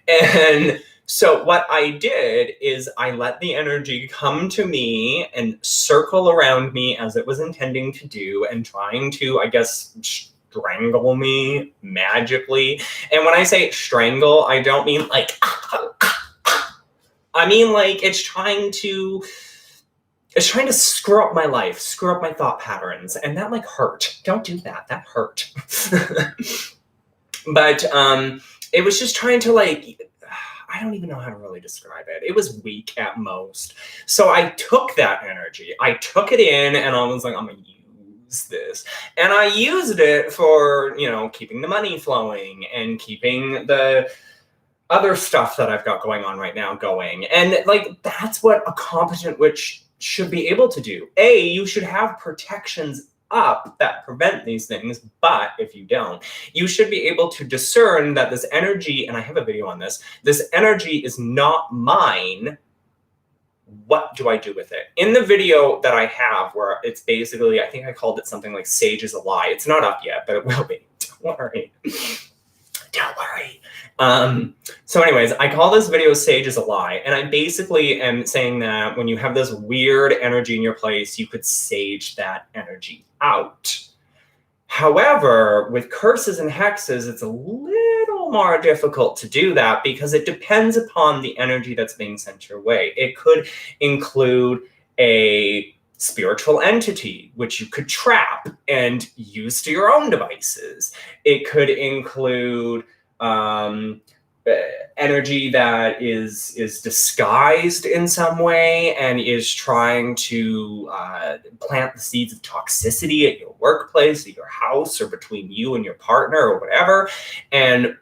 And so what I did is I let the energy come to me and circle around me as it was intending to do and trying to, I guess, strangle me magically. And when I say strangle, I don't mean like, I mean like it's trying to screw up my life, screw up my thought patterns, and that like hurt. Don't do that. That hurt. But it was just trying to like, I don't even know how to really describe it. It was weak at most. So I took that energy, I took it in, and I was like, I'm gonna use this. And I used it for, keeping the money flowing and keeping the other stuff that I've got going on right now going. And like, that's what a competent witch should be able to do. You should have protections up that prevent these things, but if you don't, you should be able to discern that this energy, and I have a video on this energy is not mine. What do I do with it? In the video that I have, where it's basically, I think I called it something like Sage is a Lie. It's not up yet, but it will be. Don't worry. Don't worry. So anyways, I call this video Sage is a Lie. And I basically am saying that when you have this weird energy in your place, you could sage that energy out. However, with curses and hexes, it's a little more difficult to do that because it depends upon the energy that's being sent your way. It could include a spiritual entity, which you could trap and use to your own devices. It could include energy that is disguised in some way and is trying to plant the seeds of toxicity at your workplace, at your house, or between you and your partner or whatever. And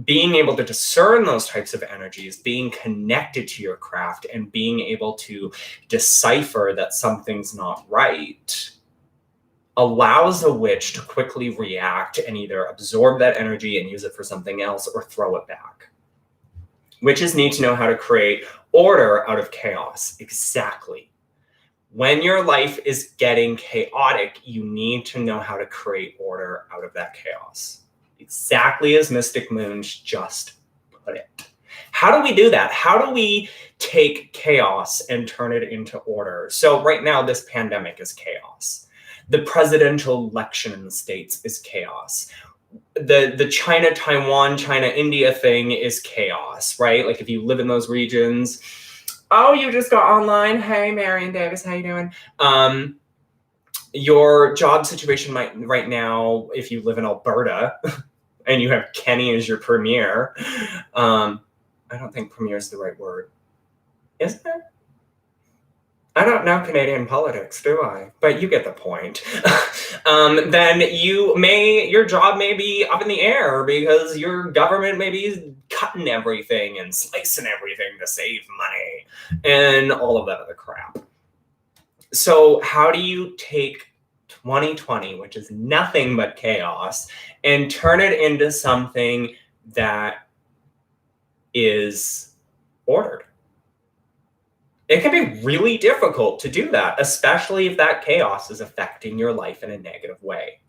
being able to discern those types of energies, being connected to your craft, and being able to decipher that something's not right allows a witch to quickly react and either absorb that energy and use it for something else or throw it back. Witches need to know how to create order out of chaos. Exactly. When your life is getting chaotic, you need to know how to create order out of that chaos. Exactly as Mystic Moons just put it. How do we do that? How do we take chaos and turn it into order? So right now, this pandemic is chaos. The presidential election in the States is chaos. The China, Taiwan, China, India thing is chaos, right? Like if you live in those regions, Oh, you just got online. Hey, Marion Davis, how you doing? Your job situation might right now, if you live in Alberta and you have Kenny as your premier, I don't think premier is the right word. Is it? I don't know Canadian politics, do I? But you get the point. Then your job may be up in the air because your government may be cutting everything and slicing everything to save money and all of that other crap. So how do you take 2020, which is nothing but chaos, and turn it into something that is ordered? It can be really difficult to do that, especially if that chaos is affecting your life in a negative way.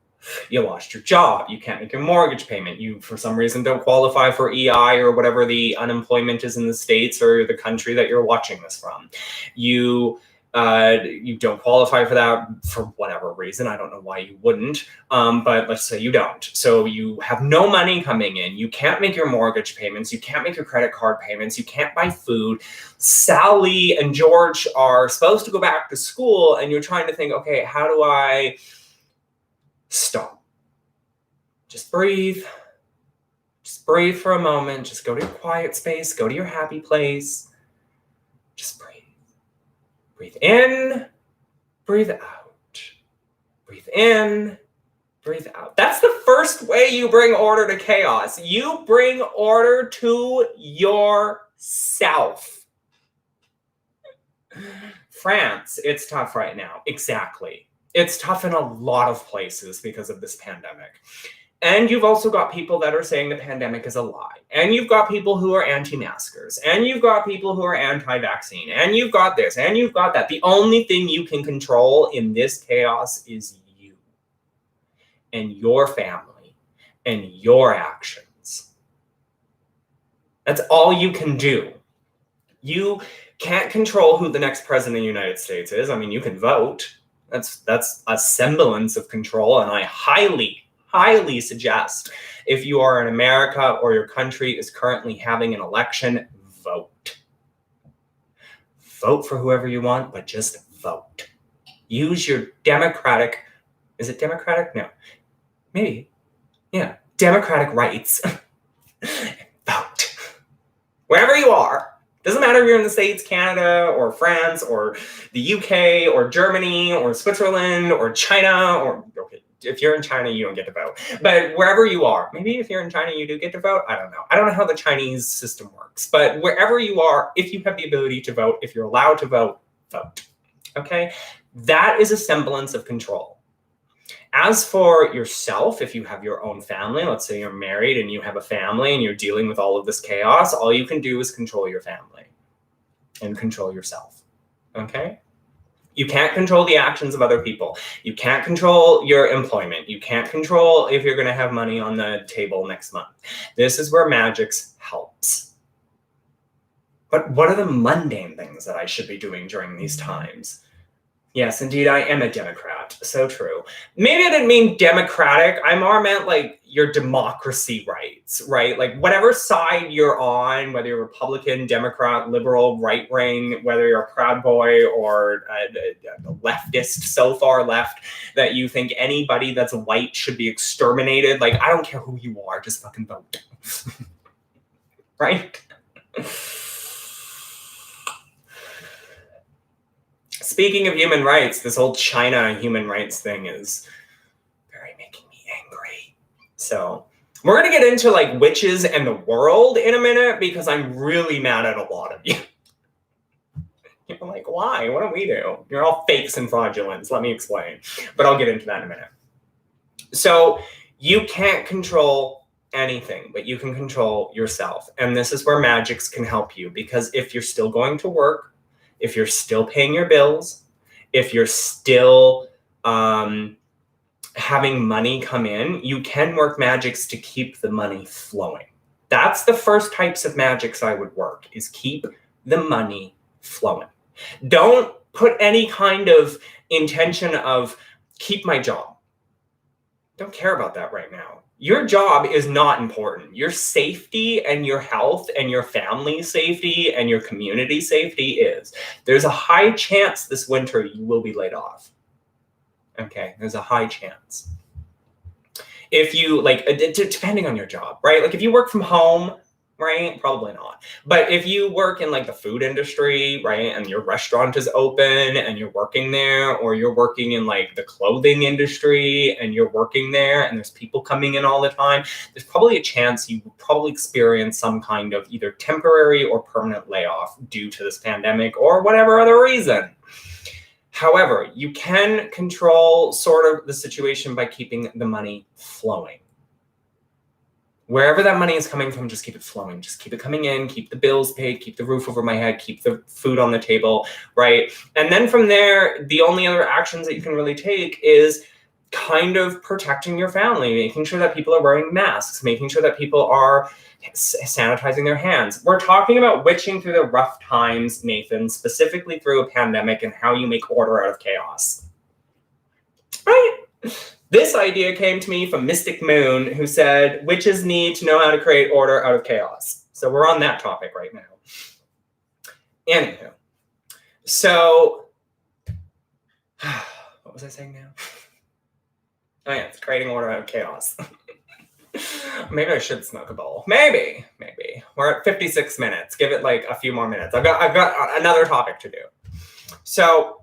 You lost your job, you can't make your mortgage payment, you for some reason don't qualify for EI or whatever the unemployment is in the States or the country that you're watching this from. You don't qualify for that for whatever reason. I don't know why you wouldn't, but let's say you don't. So you have no money coming in. You can't make your mortgage payments. You can't make your credit card payments. You can't buy food. Sally and George are supposed to go back to school, and you're trying to think, okay, how do I stop? Just breathe. Just breathe for a moment. Just go to your quiet space. Go to your happy place. Just breathe. Breathe in, breathe out. Breathe in, breathe out. That's the first way you bring order to chaos. You bring order to yourself. France, it's tough right now. Exactly. It's tough in a lot of places because of this pandemic. And you've also got people that are saying the pandemic is a lie. And you've got people who are anti-maskers. And you've got people who are anti-vaccine. And you've got this. And you've got that. The only thing you can control in this chaos is you. And your family. And your actions. That's all you can do. You can't control who the next president of the United States is. I mean, you can vote. That's a semblance of control. And I highly suggest if you are in America or your country is currently having an election, vote. Vote for whoever you want, but just vote. Use your democratic, is it democratic? No, maybe. Yeah, democratic rights. Vote. Wherever you are. Doesn't matter if you're in the States, Canada, or France, or the UK, or Germany, or Switzerland, or China, or okay. If you're in China, you don't get to vote. But wherever you are, maybe if you're in China, you do get to vote. I don't know. I don't know how the Chinese system works. But wherever you are, if you have the ability to vote, if you're allowed to vote, vote. Okay? That is a semblance of control. As for yourself, if you have your own family, let's say you're married and you have a family and you're dealing with all of this chaos, all you can do is control your family and control yourself. Okay? You can't control the actions of other people. You can't control your employment. You can't control if you're going to have money on the table next month. This is where Magix helps. But what are the mundane things that I should be doing during these times? Yes, indeed, I am a Democrat. So true. Maybe I didn't mean democratic. I more meant like your democracy rights, right? Like whatever side you're on, whether you're Republican, Democrat, liberal, right wing, whether you're a Proud Boy or a leftist, so far left that you think anybody that's white should be exterminated. Like, I don't care who you are, just fucking vote. Right? Speaking of human rights, this whole China human rights thing is very making me angry. So we're going to get into like witches and the world in a minute because I'm really mad at a lot of you. You're like, why? What do we do? You're all fakes and fraudulents. Let me explain. But I'll get into that in a minute. So you can't control anything, but you can control yourself. And this is where Magix can help you, because if you're still going to work, if you're still paying your bills, if you're still having money come in, you can work Magix to keep the money flowing. That's the first types of Magix I would work, is keep the money flowing. Don't put any kind of intention of keep my job. Don't care about that right now. Your job is not important. Your safety and your health and your family safety and your community safety is. There's a high chance this winter you will be laid off. Okay, there's a high chance. If you, like, depending on your job, right? Like if you work from home, right? Probably not. But if you work in like the food industry, right, and your restaurant is open and you're working there, or you're working in like the clothing industry and you're working there and there's people coming in all the time, there's probably a chance you will probably experience some kind of either temporary or permanent layoff due to this pandemic or whatever other reason. However, you can control sort of the situation by keeping the money flowing. Wherever that money is coming from, just keep it flowing. Just keep it coming in, keep the bills paid, keep the roof over my head, keep the food on the table, right? And then from there, the only other actions that you can really take is kind of protecting your family, making sure that people are wearing masks, making sure that people are sanitizing their hands. We're talking about witching through the rough times, Nathan, specifically through a pandemic and how you make order out of chaos. Right? This idea came to me from Mystic Moon, who said, witches need to know how to create order out of chaos. So we're on that topic right now. Anywho, so what was I saying now? Oh yeah, it's creating order out of chaos. Maybe I should smoke a bowl. Maybe. We're at 56 minutes. Give it like a few more minutes. I've got another topic to do. So,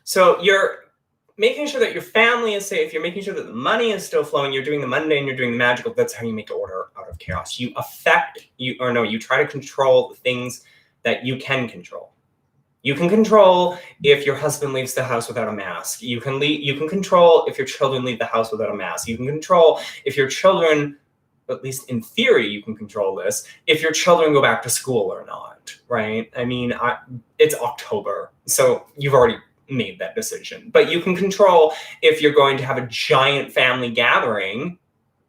so you're making sure that your family is safe. You're making sure that the money is still flowing. You're doing the mundane. You're doing the magical. That's how you make order out of chaos. You try to control the things that you can control. You can control if your husband leaves the house without a mask. You can control if your children leave the house without a mask. You can control if your children, at least in theory, you can control this, if your children go back to school or not, right? I mean, it's October, so you've already made that decision. But you can control if you're going to have a giant family gathering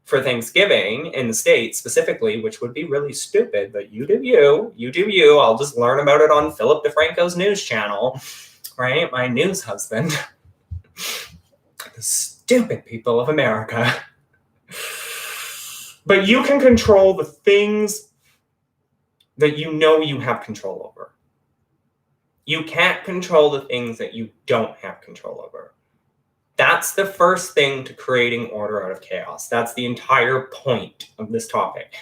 for Thanksgiving in the States specifically, which would be really stupid, but you do you. I'll just learn about it on Philip DeFranco's news channel, right? My news husband. The stupid people of America. But you can control the things that you know you have control over. You can't control the things that you don't have control over. That's the first thing to creating order out of chaos. That's the entire point of this topic.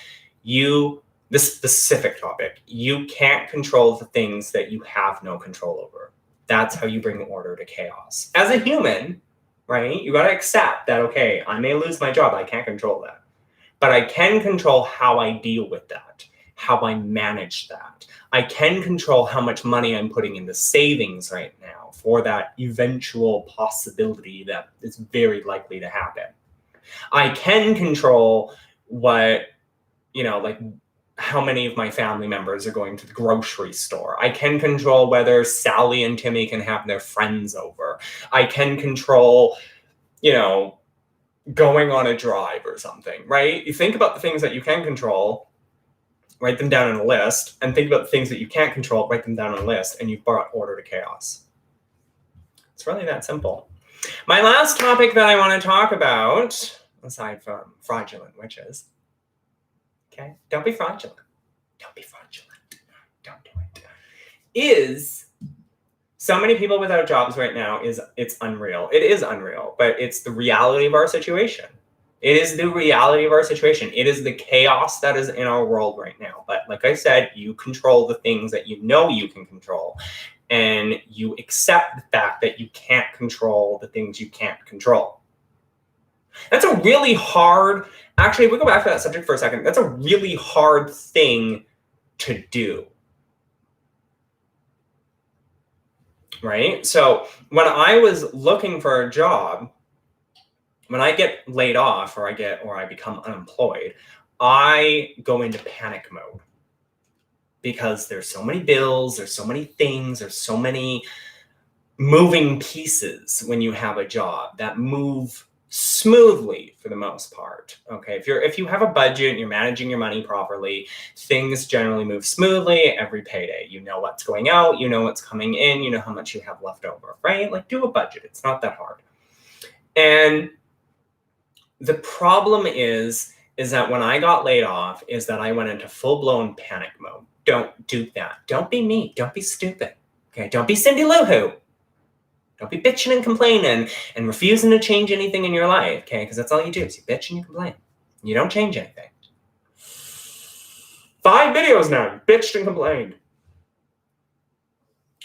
This specific topic, you can't control the things that you have no control over. That's how you bring order to chaos. As a human, right, you got to accept that, okay, I may lose my job. I can't control that. But I can control how I deal with that, how I manage that. I can control how much money I'm putting into savings right now for that eventual possibility that is very likely to happen. I can control what, like how many of my family members are going to the grocery store. I can control whether Sally and Timmy can have their friends over. I can control, going on a drive or something, right? You think about the things that you can control, write them down on a list, and think about the things that you can't control, write them down on a list, and you've brought order to chaos. It's really that simple. My last topic that I want to talk about, aside from fraudulent witches, okay, don't be fraudulent. Don't be fraudulent. Don't do it. Is so many people without jobs right now it's unreal. It is unreal, but it's the reality of our situation. It is the reality of our situation. It is the chaos that is in our world right now. But like I said, you control the things that you know you can control. And you accept the fact that you can't control the things you can't control. That's a really hard, actually, if we go back to that subject for a second, that's a really hard thing to do. Right? So when I was looking for a job, when I get laid off or I become unemployed, I go into panic mode because there's so many bills, there's so many things, there's so many moving pieces when you have a job that move smoothly for the most part. Okay, if you have a budget and you're managing your money properly, things generally move smoothly every payday. You know what's going out, you know what's coming in, you know how much you have left over, right? Like do a budget. It's not that hard. And the problem is that when I got laid off, is that I went into full-blown panic mode. Don't do that. Don't be me. Don't be stupid. Okay, don't be Cindy Lou Who. Don't be bitching and complaining and refusing to change anything in your life, okay? Because that's all you do is you bitch and you complain. You don't change anything. 5 videos now, you bitched and complained.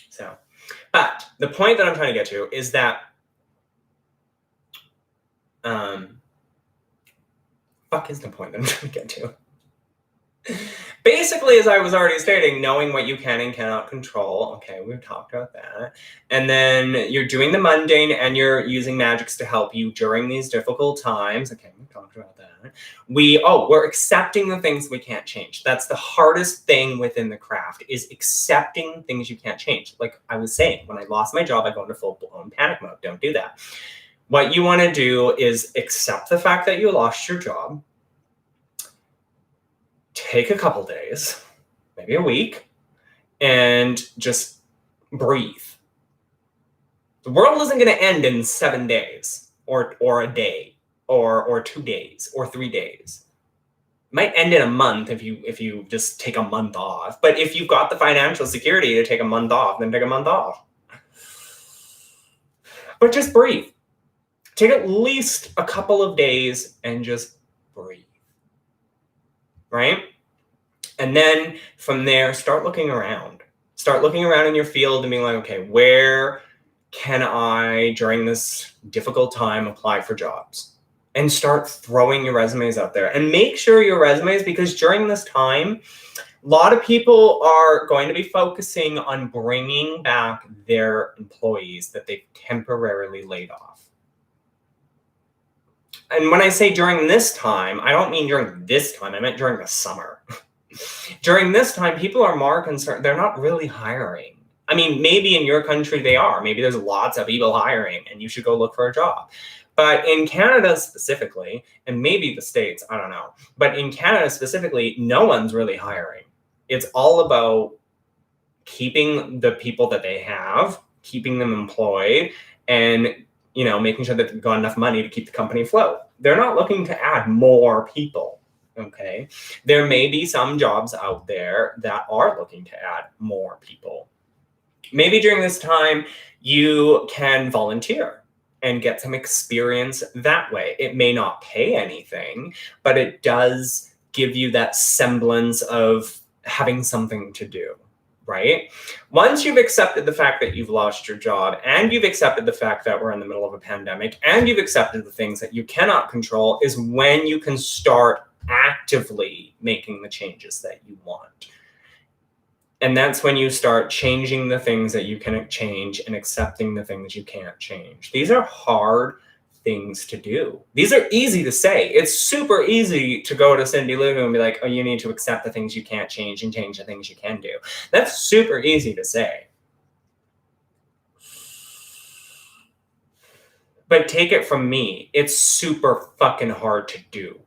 So, but the point that I'm trying to get to is that fuck is the point that I'm trying to get to? Basically, as I was already stating, knowing what you can and cannot control. Okay, we've talked about that. And then you're doing the mundane and you're using magics to help you during these difficult times. Okay, we talked about that. We're accepting the things we can't change. That's the hardest thing within the craft, is accepting things you can't change. Like I was saying, when I lost my job, I go into full-blown panic mode. Don't do that. What you want to do is accept the fact that you lost your job. Take a couple days, maybe a week, and just breathe. The world isn't going to end in 7 days or a day or 2 days or 3 days. It might end in a month if you just take a month off. But if you've got the financial security to take a month off, then take a month off. But just breathe. Take at least a couple of days and just breathe. Right? And then from there, start looking around. Start looking around in your field and being like, okay, where can I, during this difficult time, apply for jobs? And start throwing your resumes out there. And make sure your resumes, because during this time, a lot of people are going to be focusing on bringing back their employees that they've temporarily laid off. And when I say during this time, I don't mean during this time, I meant during the summer. During this time, people are more concerned. They're not really hiring. I mean, maybe in your country they are. Maybe there's lots of people hiring and you should go look for a job. But in Canada specifically, and maybe the States, I don't know. But in Canada specifically, no one's really hiring. It's all about keeping the people that they have, keeping them employed, and making sure that they've got enough money to keep the company afloat. They're not looking to add more people, okay? There may be some jobs out there that are looking to add more people. Maybe during this time, you can volunteer and get some experience that way. It may not pay anything, but it does give you that semblance of having something to do. Right? Once you've accepted the fact that you've lost your job, and you've accepted the fact that we're in the middle of a pandemic, and you've accepted the things that you cannot control, is when you can start actively making the changes that you want. And that's when you start changing the things that you can change and accepting the things you can't change. These are hard things to do. These are easy to say. It's super easy to go to Cindy Lou Who and be like, oh, you need to accept the things you can't change and change the things you can do. That's super easy to say. But take it from me, it's super fucking hard to do.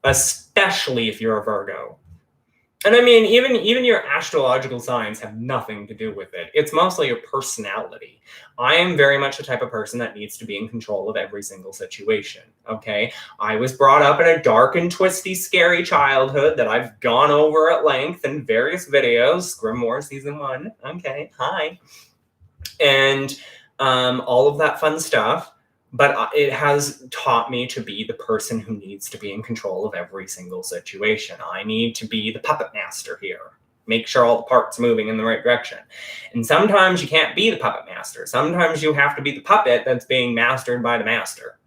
Especially if you're a Virgo. And I mean, even your astrological signs have nothing to do with it. It's mostly your personality. I am very much the type of person that needs to be in control of every single situation, okay? I was brought up in a dark and twisty, scary childhood that I've gone over at length in various videos. Grimoire Season 1, okay, hi. And all of that fun stuff. But it has taught me to be the person who needs to be in control of every single situation. I need to be the puppet master here. Make sure all the parts are moving in the right direction. And sometimes you can't be the puppet master. Sometimes you have to be the puppet that's being mastered by the master.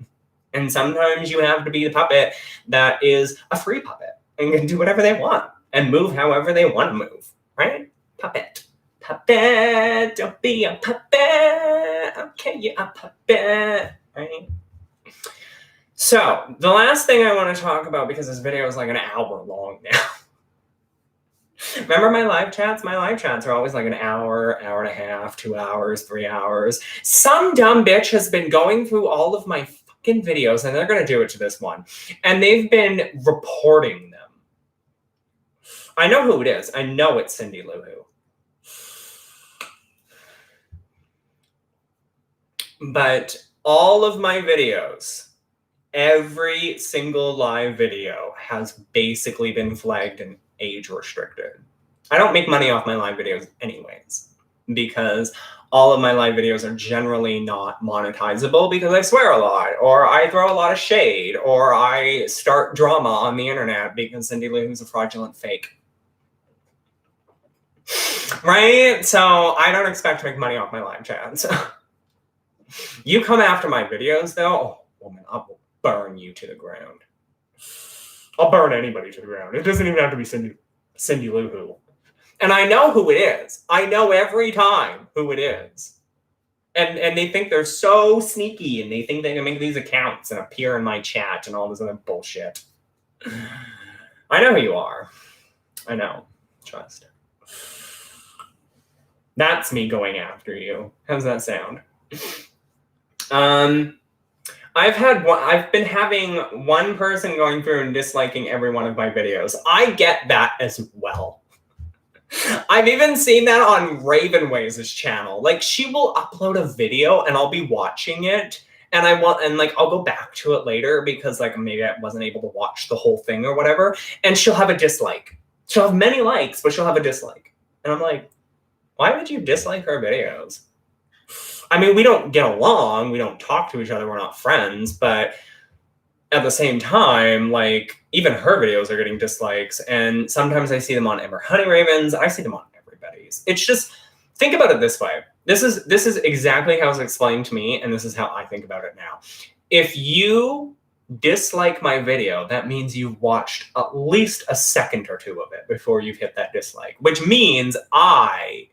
And sometimes you have to be the puppet that is a free puppet and can do whatever they want and move however they want to move, right? Puppet. Puppet, don't be a puppet. Okay, you're a puppet. Right? So, the last thing I want to talk about, because this video is like an hour long now. Remember my live chats? My live chats are always like an hour, hour and a half, 2 hours, 3 hours. Some dumb bitch has been going through all of my fucking videos, and they're going to do it to this one. And they've been reporting them. I know who it is. I know it's Cindy Lou Who. But all of my videos, every single live video has basically been flagged and age restricted. I don't make money off my live videos anyways, because all of my live videos are generally not monetizable because I swear a lot, or I throw a lot of shade, or I start drama on the internet because Cindy Lou is a fraudulent fake. Right? So I don't expect to make money off my live chats. You come after my videos though, oh woman, I will burn you to the ground. I'll burn anybody to the ground. It doesn't even have to be Cindy Lou Who. And I know who it is. I know every time who it is. And they think they're so sneaky, and they think they can make these accounts and appear in my chat and all this other bullshit. I know who you are. I know. Trust. That's me going after you. How's that sound? I've been having one person going through and disliking every one of my videos. I get that as well. I've even seen that on Ravenways' channel. Like, she will upload a video and I'll be watching it, and I'll go back to it later because like maybe I wasn't able to watch the whole thing or whatever, and she'll have a dislike. She'll have many likes, but she'll have a dislike. And I'm like, why would you dislike her videos? I mean, we don't get along, we don't talk to each other, we're not friends, but at the same time, like, even her videos are getting dislikes, and sometimes I see them on Ember Honeyraven's, I see them on everybody's. It's just, think about it this way. This is exactly how it's explained to me, and this is how I think about it now. If you dislike my video, that means you've watched at least a second or two of it before you've hit that dislike, which means I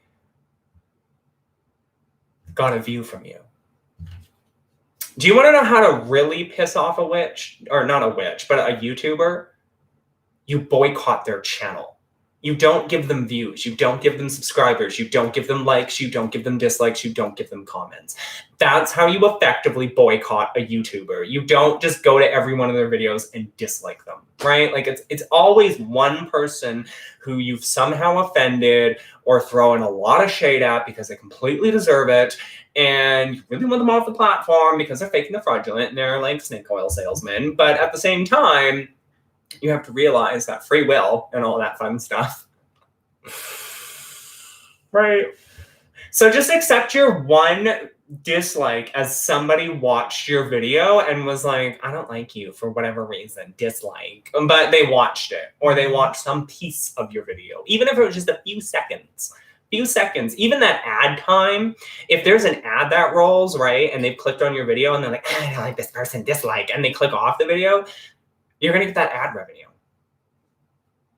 got a view from you. Do you want to know how to really piss off a witch? Or not a witch, but a YouTuber? You boycott their channel. You don't give them views. You don't give them subscribers. You don't give them likes. You don't give them dislikes. You don't give them comments. That's how you effectively boycott a YouTuber. You don't just go to every one of their videos and dislike them, right? Like, it's always one person who you've somehow offended or thrown a lot of shade at because they completely deserve it, and you really want them off the platform because they're fake and they're fraudulent and they're like snake oil salesmen. But at the same time, you have to realize that free will and all that fun stuff. Right? So just accept your one dislike as somebody watched your video and was like, I don't like you for whatever reason, dislike. But they watched it, or they watched some piece of your video, even if it was just a few seconds. Even that ad time, if there's an ad that rolls, right, and they've clicked on your video and they're like, I don't like this person, dislike, and they click off the video, you're going to get that ad revenue.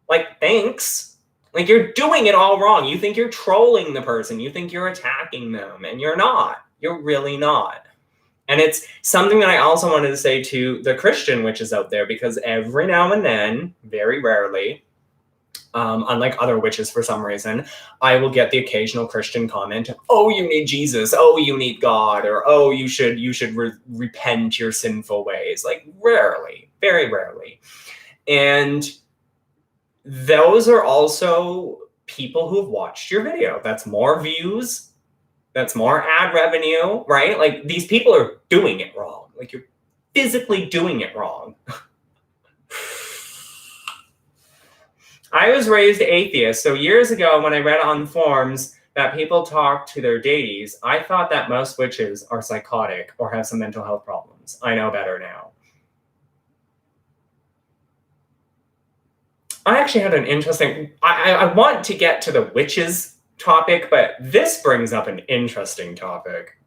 Like, thanks. Like, you're doing it all wrong. You think you're trolling the person. You think you're attacking them, and you're not. You're really not. And it's something that I also wanted to say to the Christian witches out there, because every now and then, very rarely, unlike other witches for some reason, I will get the occasional Christian comment, oh, you need Jesus, oh, you need God, or oh, you should repent your sinful ways. Like, rarely, very rarely. And those are also people who have watched your video. That's more views, that's more ad revenue, right? Like, these people are doing it wrong. Like, you're physically doing it wrong. I was raised atheist, so years ago when I read on the forums that people talk to their deities, I thought that most witches are psychotic or have some mental health problems. I know better now. I actually had an interesting, I want to get to the witches topic, but this brings up an interesting topic.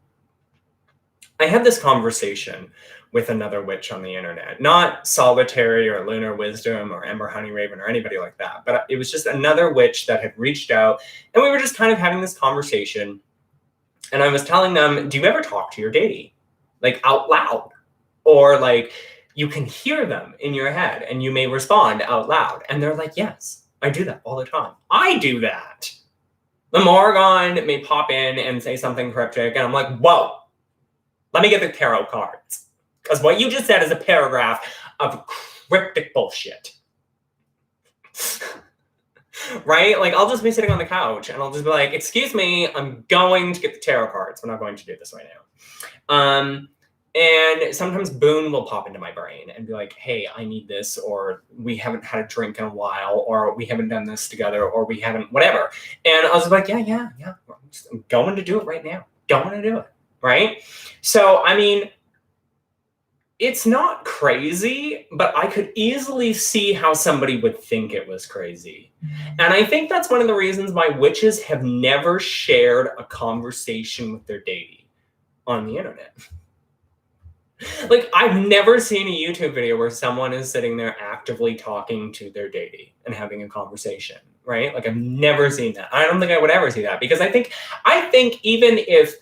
I had this conversation with another witch on the internet, not Solitary or Lunar Wisdom or Ember Honeyraven or anybody like that, but it was just another witch that had reached out, and we were just kind of having this conversation, and I was telling them, do you ever talk to your deity? Like, out loud? Or like, you can hear them in your head and you may respond out loud. And they're like, yes, I do that all the time. I do that. The Morrigan may pop in and say something cryptic, and I'm like, whoa, let me get the tarot cards. Because what you just said is a paragraph of cryptic bullshit. right? Like, I'll just be sitting on the couch and I'll just be like, excuse me, I'm going to get the tarot cards. We're not going to do this right now. And sometimes Boone will pop into my brain and be like, hey, I need this, or we haven't had a drink in a while, or we haven't done this together, or we haven't, whatever. And I was like, yeah. I'm going to do it right now. Going to do it, right? So, I mean, it's not crazy, but I could easily see how somebody would think it was crazy. And I think that's one of the reasons why witches have never shared a conversation with their deity on the internet. Like, I've never seen a YouTube video where someone is sitting there actively talking to their deity and having a conversation, right? Like, I've never seen that. I don't think I would ever see that, because I think even if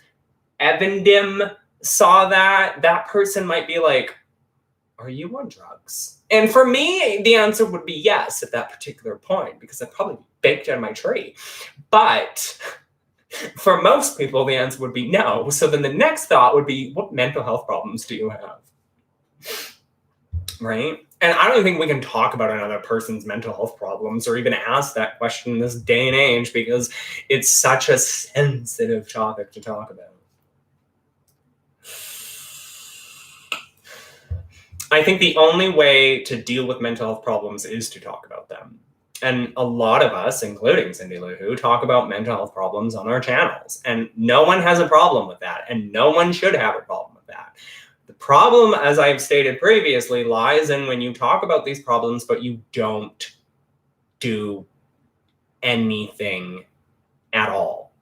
Evandim saw that, that person might be like, are you on drugs? And for me, the answer would be yes at that particular point, because I'd probably be baked out of my tree. But for most people, the answer would be no. So then the next thought would be, what mental health problems do you have? Right? And I don't think we can talk about another person's mental health problems or even ask that question in this day and age, because it's such a sensitive topic to talk about. I think the only way to deal with mental health problems is to talk about them. And a lot of us, including Cindy Lou Who, talk about mental health problems on our channels. And no one has a problem with that. And no one should have a problem with that. The problem, as I've stated previously, lies in when you talk about these problems, but you don't do anything at all.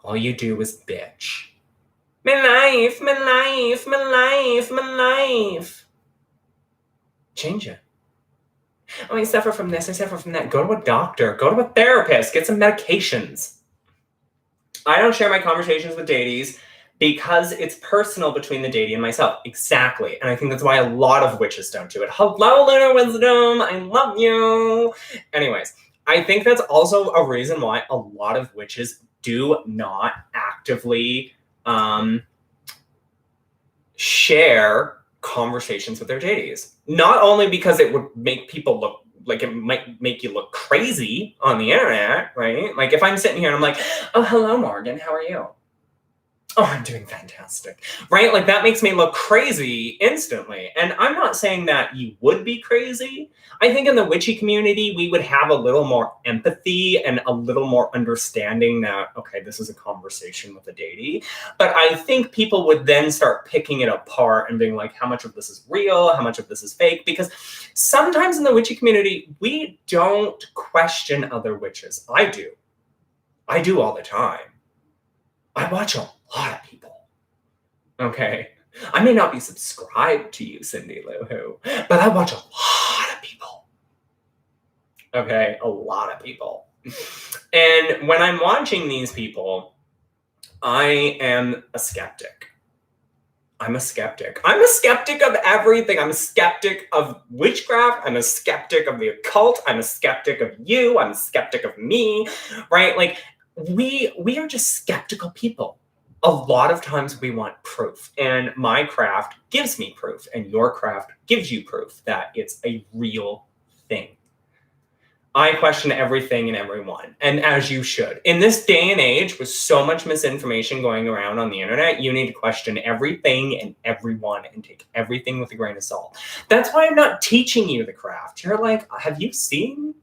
All you do is bitch. My life, my life, my life, my life. Change it. Oh, I suffer from this, I suffer from that. Go to a doctor, go to a therapist, get some medications. I don't share my conversations with deities because it's personal between the deity and myself. Exactly. And I think that's why a lot of witches don't do it. Hello, Lunar Wisdom. I love you. Anyways, I think that's also a reason why a lot of witches do not actively share conversations with their deities. Not only because it would make people look like, it might make you look crazy on the internet, right? Like, if I'm sitting here and I'm like, oh, hello, Morgan, how are you? Oh, I'm doing fantastic, right? Like, that makes me look crazy instantly. And I'm not saying that you would be crazy. I think in the witchy community, we would have a little more empathy and a little more understanding that, okay, this is a conversation with a deity. But I think people would then start picking it apart and being like, how much of this is real? How much of this is fake? Because sometimes in the witchy community, we don't question other witches. I do all the time. I watch a lot of people. Okay. I may not be subscribed to you, Cindy Lou Who, but I watch a lot of people. Okay. A lot of people. And when I'm watching these people, I am a skeptic. I'm a skeptic. I'm a skeptic of everything. I'm a skeptic of witchcraft. I'm a skeptic of the occult. I'm a skeptic of you. I'm a skeptic of me, right? Like, we are just skeptical people. A lot of times we want proof, and my craft gives me proof, and your craft gives you proof that it's a real thing. I question everything and everyone, and as you should. In this day and age, with so much misinformation going around on the internet, you need to question everything and everyone and take everything with a grain of salt. That's why I'm not teaching you the craft. You're like, have you seen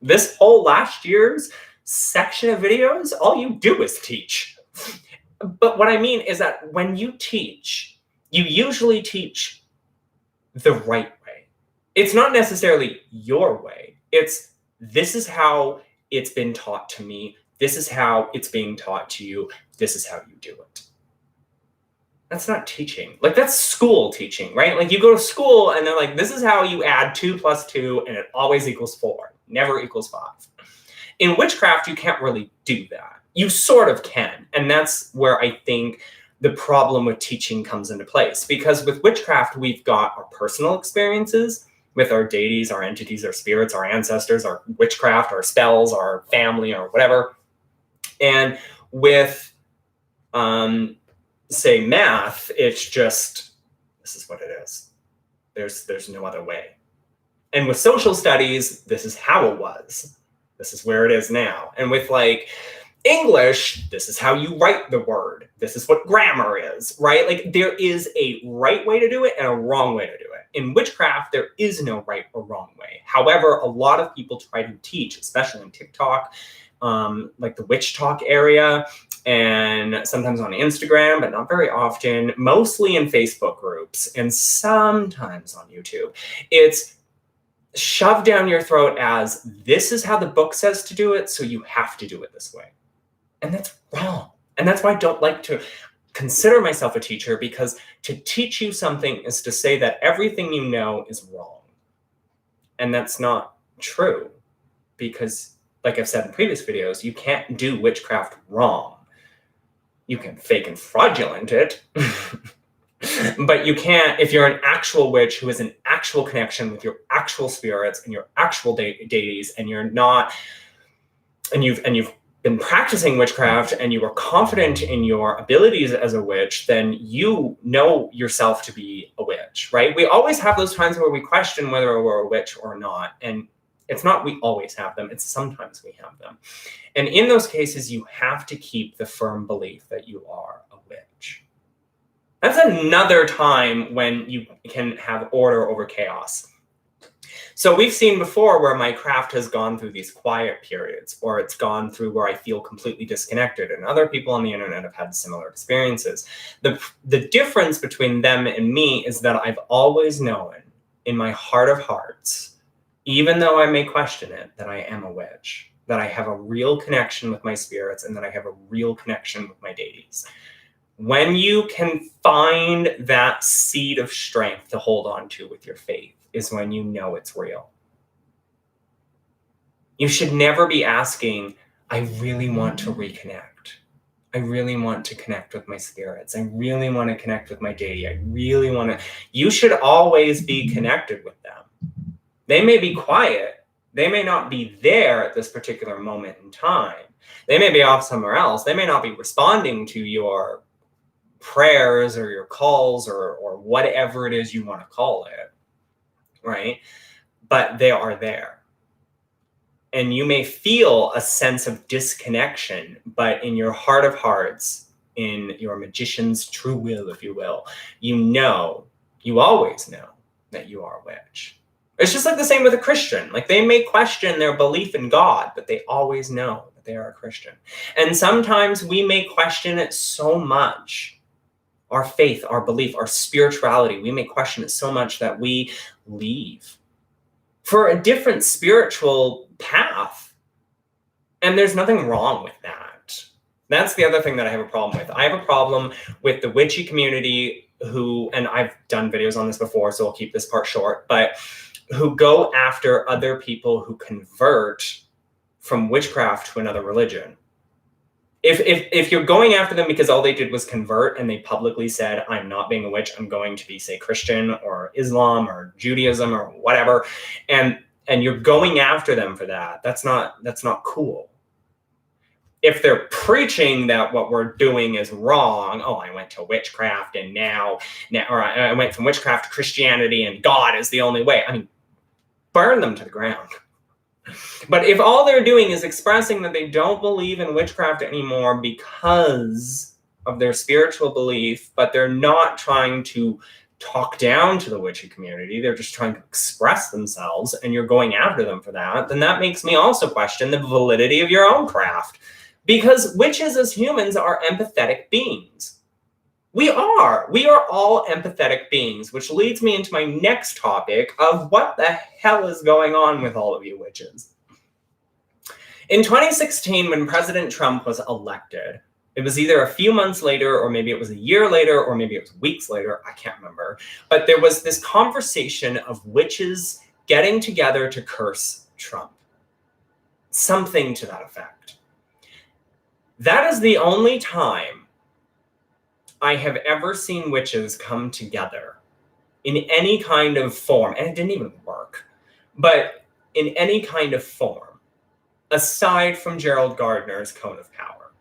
this whole last year's section of videos? All you do is teach. But what I mean is that when you teach, you usually teach the right way. It's not necessarily your way. It's, this is how it's been taught to me. This is how it's being taught to you. This is how you do it. That's not teaching. Like, that's school teaching, right? Like, you go to school and they're like, this is how you add 2 + 2 and it always equals 4, never equals 5. In witchcraft, you can't really do that. You sort of can. And that's where I think the problem with teaching comes into place. Because with witchcraft, we've got our personal experiences with our deities, our entities, our spirits, our ancestors, our witchcraft, our spells, our family, or whatever. And with, say, math, it's just, this is what it is. There's no other way. And with social studies, this is how it was. This is where it is now. And with like English, this is how you write the word. This is what grammar is, right? Like there is a right way to do it and a wrong way to do it. In witchcraft, there is no right or wrong way. However, a lot of people try to teach, especially on TikTok, like the witch talk area, and sometimes on Instagram, but not very often, mostly in Facebook groups and sometimes on YouTube. It's shoved down your throat as this is how the book says to do it, so you have to do it this way. And that's wrong. And that's why I don't like to consider myself a teacher, because to teach you something is to say that everything you know is wrong. And that's not true, because like I've said in previous videos, you can't do witchcraft wrong. You can fake and fraudulent it, but you can't, if you're an actual witch who has an actual connection with your actual spirits and your actual deities, and you're not, and you've been practicing witchcraft and you are confident in your abilities as a witch, then you know yourself to be a witch, right? We always have those times where we question whether we're a witch or not. And it's not we always have them, it's sometimes we have them. And in those cases, you have to keep the firm belief that you are a witch. That's another time when you can have order over chaos. So we've seen before where my craft has gone through these quiet periods, or it's gone through where I feel completely disconnected, and other people on the internet have had similar experiences. The difference between them and me is that I've always known in my heart of hearts, even though I may question it, that I am a witch, that I have a real connection with my spirits, and that I have a real connection with my deities. When you can find that seed of strength to hold on to with your faith is when you know it's real. You should never be asking, I really want to reconnect. I really want to connect with my spirits. I really want to connect with my deity. I really want to. You should always be connected with them. They may be quiet. They may not be there at this particular moment in time. They may be off somewhere else. They may not be responding to your prayers or your calls or whatever it is you want to call it, right? But they are there. And you may feel a sense of disconnection, but in your heart of hearts, in your magician's true will, if you will, you always know that you are a witch. It's just like the same with a Christian. Like they may question their belief in God, but they always know that they are a Christian. And sometimes we may question it so much, our faith, our belief, our spirituality, we may question it so much that we leave for a different spiritual path. And there's nothing wrong with that. That's the other thing that I have a problem with. I have a problem with the witchy community who, and I've done videos on this before, so I'll keep this part short, but who go after other people who convert from witchcraft to another religion. If you're going after them because all they did was convert and they publicly said, I'm not being a witch, I'm going to be, say, Christian or Islam or Judaism or whatever, and you're going after them for that, that's not cool. If they're preaching that what we're doing is wrong, oh, I went to witchcraft and now or I went from witchcraft to Christianity and God is the only way. I mean, burn them to the ground. But if all they're doing is expressing that they don't believe in witchcraft anymore because of their spiritual belief, but they're not trying to talk down to the witchy community, they're just trying to express themselves, and you're going after them for that, then that makes me also question the validity of your own craft. Because witches as humans are empathetic beings. We are all empathetic beings, which leads me into my next topic of what the hell is going on with all of you witches. In 2016, when President Trump was elected, it was either a few months later, or maybe it was a year later, or maybe it was weeks later, I can't remember. But there was this conversation of witches getting together to curse Trump. Something to that effect. That is the only time I have ever seen witches come together in any kind of form, and it didn't even work, but in any kind of form, aside from Gerald Gardner's Cone of Power.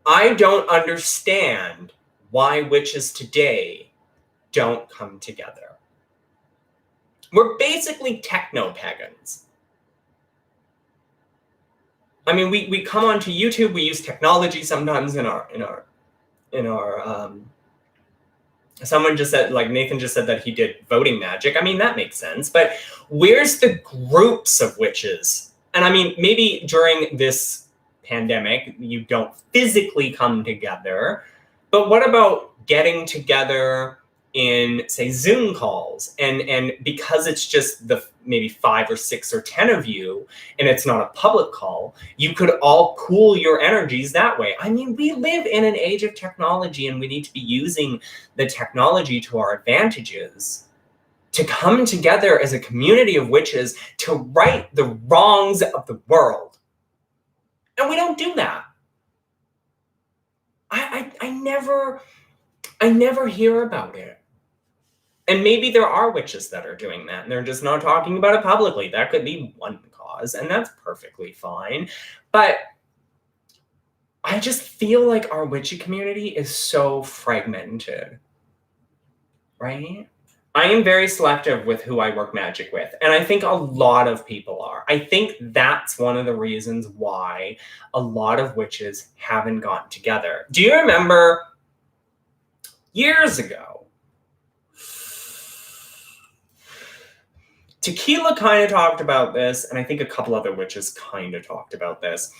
I don't understand why witches today don't come together. We're basically techno-pagans. I mean, we come onto YouTube, we use technology sometimes in our someone just said, like Nathan just said that he did voting magic. I mean, that makes sense, but where's the groups of witches? And I mean, maybe during this pandemic, you don't physically come together, but what about getting together in, say, Zoom calls? And because it's just the maybe 5 or 6 or 10 of you, and it's not a public call, you could all pool your energies that way. I mean, we live in an age of technology, and we need to be using the technology to our advantages to come together as a community of witches to right the wrongs of the world. And we don't do that. I never hear about it. And maybe there are witches that are doing that and they're just not talking about it publicly. That could be one cause, and that's perfectly fine. But I just feel like our witchy community is so fragmented, right? I am very selective with who I work magic with, and I think a lot of people are. I think that's one of the reasons why a lot of witches haven't gotten together. Do you remember years ago, Tequila kind of talked about this, and I think a couple other witches kind of talked about this.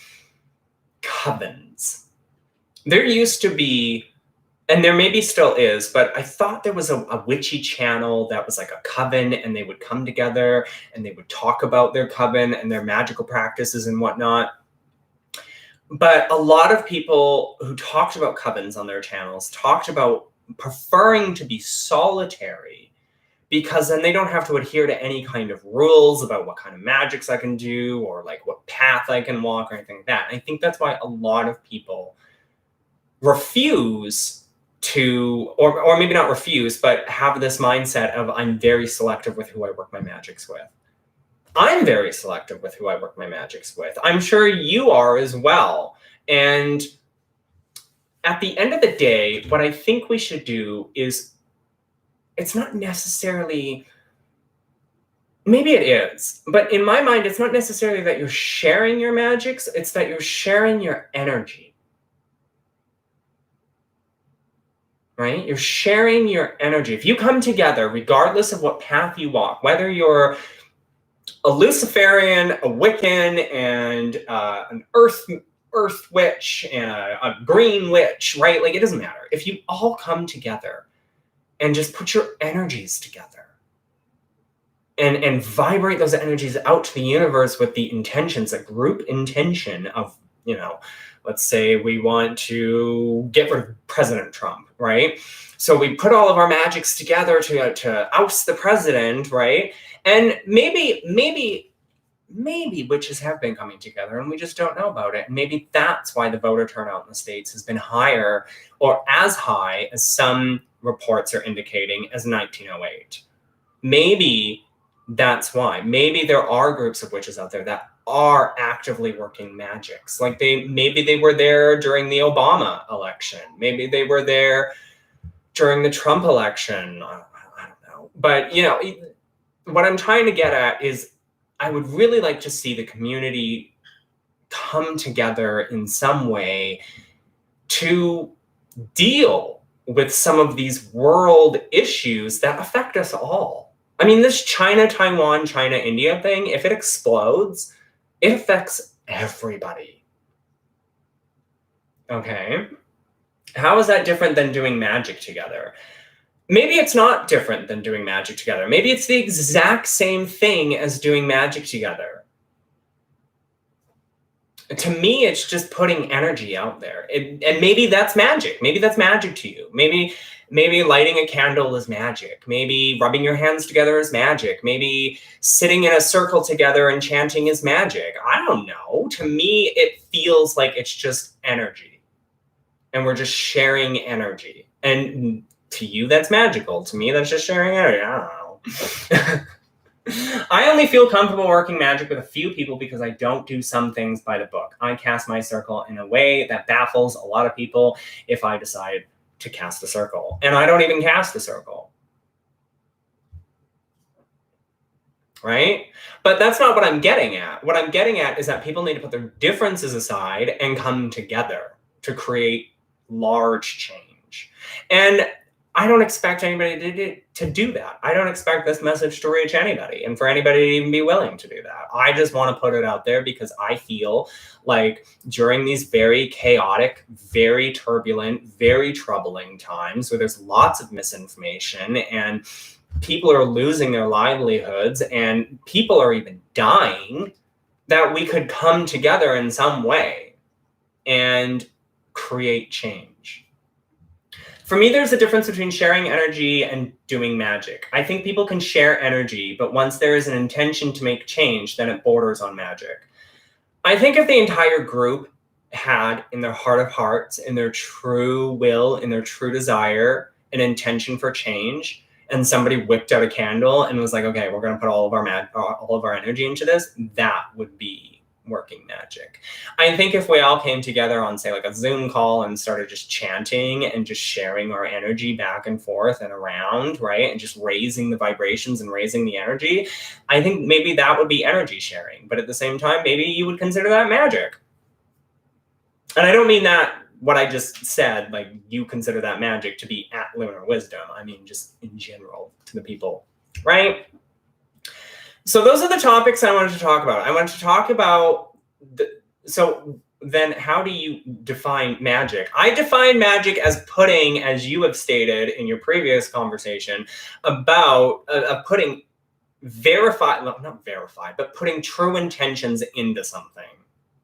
Covens. There used to be, and there maybe still is, but I thought there was a witchy channel that was like a coven, and they would come together and they would talk about their coven and their magical practices and whatnot. But a lot of people who talked about covens on their channels talked about preferring to be solitary, because then they don't have to adhere to any kind of rules about what kind of magics I can do or like what path I can walk or anything like that. And I think that's why a lot of people refuse to, or maybe not refuse, but have this mindset of I'm very selective with who I work my magics with. I'm very selective with who I work my magics with. I'm sure you are as well. And at the end of the day, what I think we should do is, it's not necessarily, maybe it is, but in my mind, it's not necessarily that you're sharing your magics, it's that you're sharing your energy. Right? You're sharing your energy. If you come together, regardless of what path you walk, whether you're a Luciferian, a Wiccan, and an Earth witch, and a green witch, right? Like, it doesn't matter. If you all come together and just put your energies together and vibrate those energies out to the universe with the intentions, a group intention of, let's say we want to get rid of President Trump, right? So we put all of our magics together to oust the president, right? And maybe witches have been coming together and we just don't know about it. And maybe that's why the voter turnout in the States has been higher, or as high as some reports are indicating, as 1908. Maybe that's why. Maybe there are groups of witches out there that are actively working magics. Like maybe they were there during the Obama election. Maybe they were there during the Trump election. I don't know. But, what I'm trying to get at is I would really like to see the community come together in some way to deal with some of these world issues that affect us all. I mean, this China-Taiwan, China-India thing, if it explodes, it affects everybody. Okay? How is that different than doing magic together? Maybe it's not different than doing magic together. Maybe it's the exact same thing as doing magic together. To me, it's just putting energy out there. And maybe that's magic. Maybe that's magic to you. Maybe lighting a candle is magic. Maybe rubbing your hands together is magic. Maybe sitting in a circle together and chanting is magic. I don't know. To me, it feels like it's just energy. And we're just sharing energy. And to you, that's magical. To me, that's just sharing energy. I don't know. I only feel comfortable working magic with a few people because I don't do some things by the book. I cast my circle in a way that baffles a lot of people if I decide to cast a circle. And I don't even cast a circle. right? But that's not what I'm getting at. What I'm getting at is that people need to put their differences aside and come together to create large change. And I don't expect anybody to do that. I don't expect this message to reach anybody and for anybody to even be willing to do that. I just want to put it out there because I feel like during these very chaotic, very turbulent, very troubling times where there's lots of misinformation and people are losing their livelihoods and people are even dying, that we could come together in some way and create change. For me, there's a difference between sharing energy and doing magic. I think people can share energy, but once there is an intention to make change, then it borders on magic. I think if the entire group had, in their heart of hearts, in their true will, in their true desire, an intention for change, and somebody whipped out a candle and was like, okay, we're going to put all of our energy into this, that would be working magic. I think if we all came together on, say, like a Zoom call and started just chanting and just sharing our energy back and forth and around, right, and just raising the vibrations and raising the energy, I think maybe that would be energy sharing. But at the same time, maybe you would consider that magic. And I don't mean that what I just said, like you consider that magic to be at Lunar Wisdom. I mean just in general to the people, right? So those are the topics I wanted to talk about. I wanted to talk about, so then how do you define magic? I define magic as putting, as you have stated in your previous conversation, about putting not verified, but putting true intentions into something.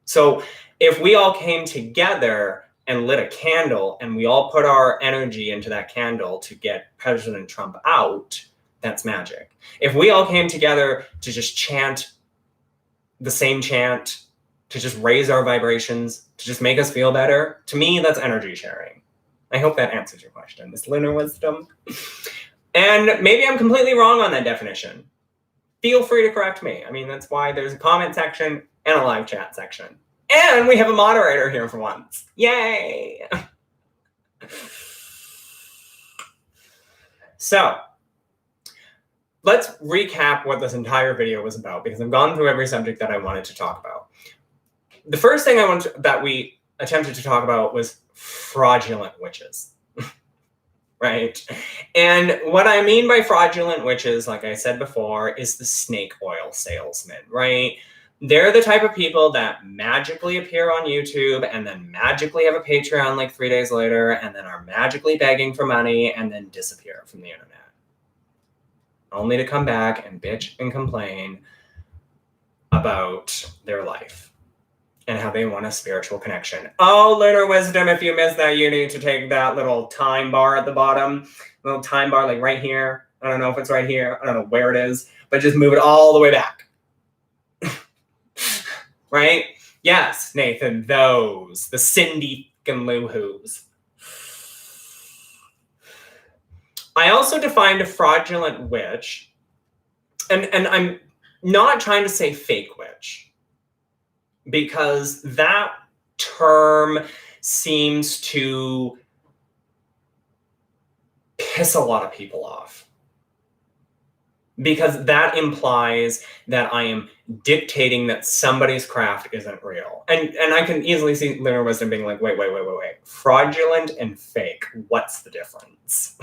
So if we all came together and lit a candle and we all put our energy into that candle to get President Trump out, that's magic. If we all came together to just chant the same chant, to just raise our vibrations, to just make us feel better, to me, that's energy sharing. I hope that answers your question. It's Lunar Wisdom. And maybe I'm completely wrong on that definition. Feel free to correct me. I mean, that's why there's a comment section and a live chat section. And we have a moderator here for once. Yay! So, let's recap what this entire video was about, because I've gone through every subject that I wanted to talk about. The first thing that we attempted to talk about was fraudulent witches, right? And what I mean by fraudulent witches, like I said before, is the snake oil salesman, right? They're the type of people that magically appear on YouTube and then magically have a Patreon like 3 days later and then are magically begging for money and then disappear from the internet, only to come back and bitch and complain about their life and how they want a spiritual connection. Oh, Lunar Wisdom, if you missed that, you need to take that little time bar at the bottom, little time bar like right here. I don't know if it's right here. I don't know where it is, but just move it all the way back. Right? Yes, Nathan, those, the Cindy and Lou Who's. I also defined a fraudulent witch, and I'm not trying to say fake witch, because that term seems to piss a lot of people off, because that implies that I am dictating that somebody's craft isn't real. And I can easily see Lunar Wisdom being like, wait. Fraudulent and fake, what's the difference?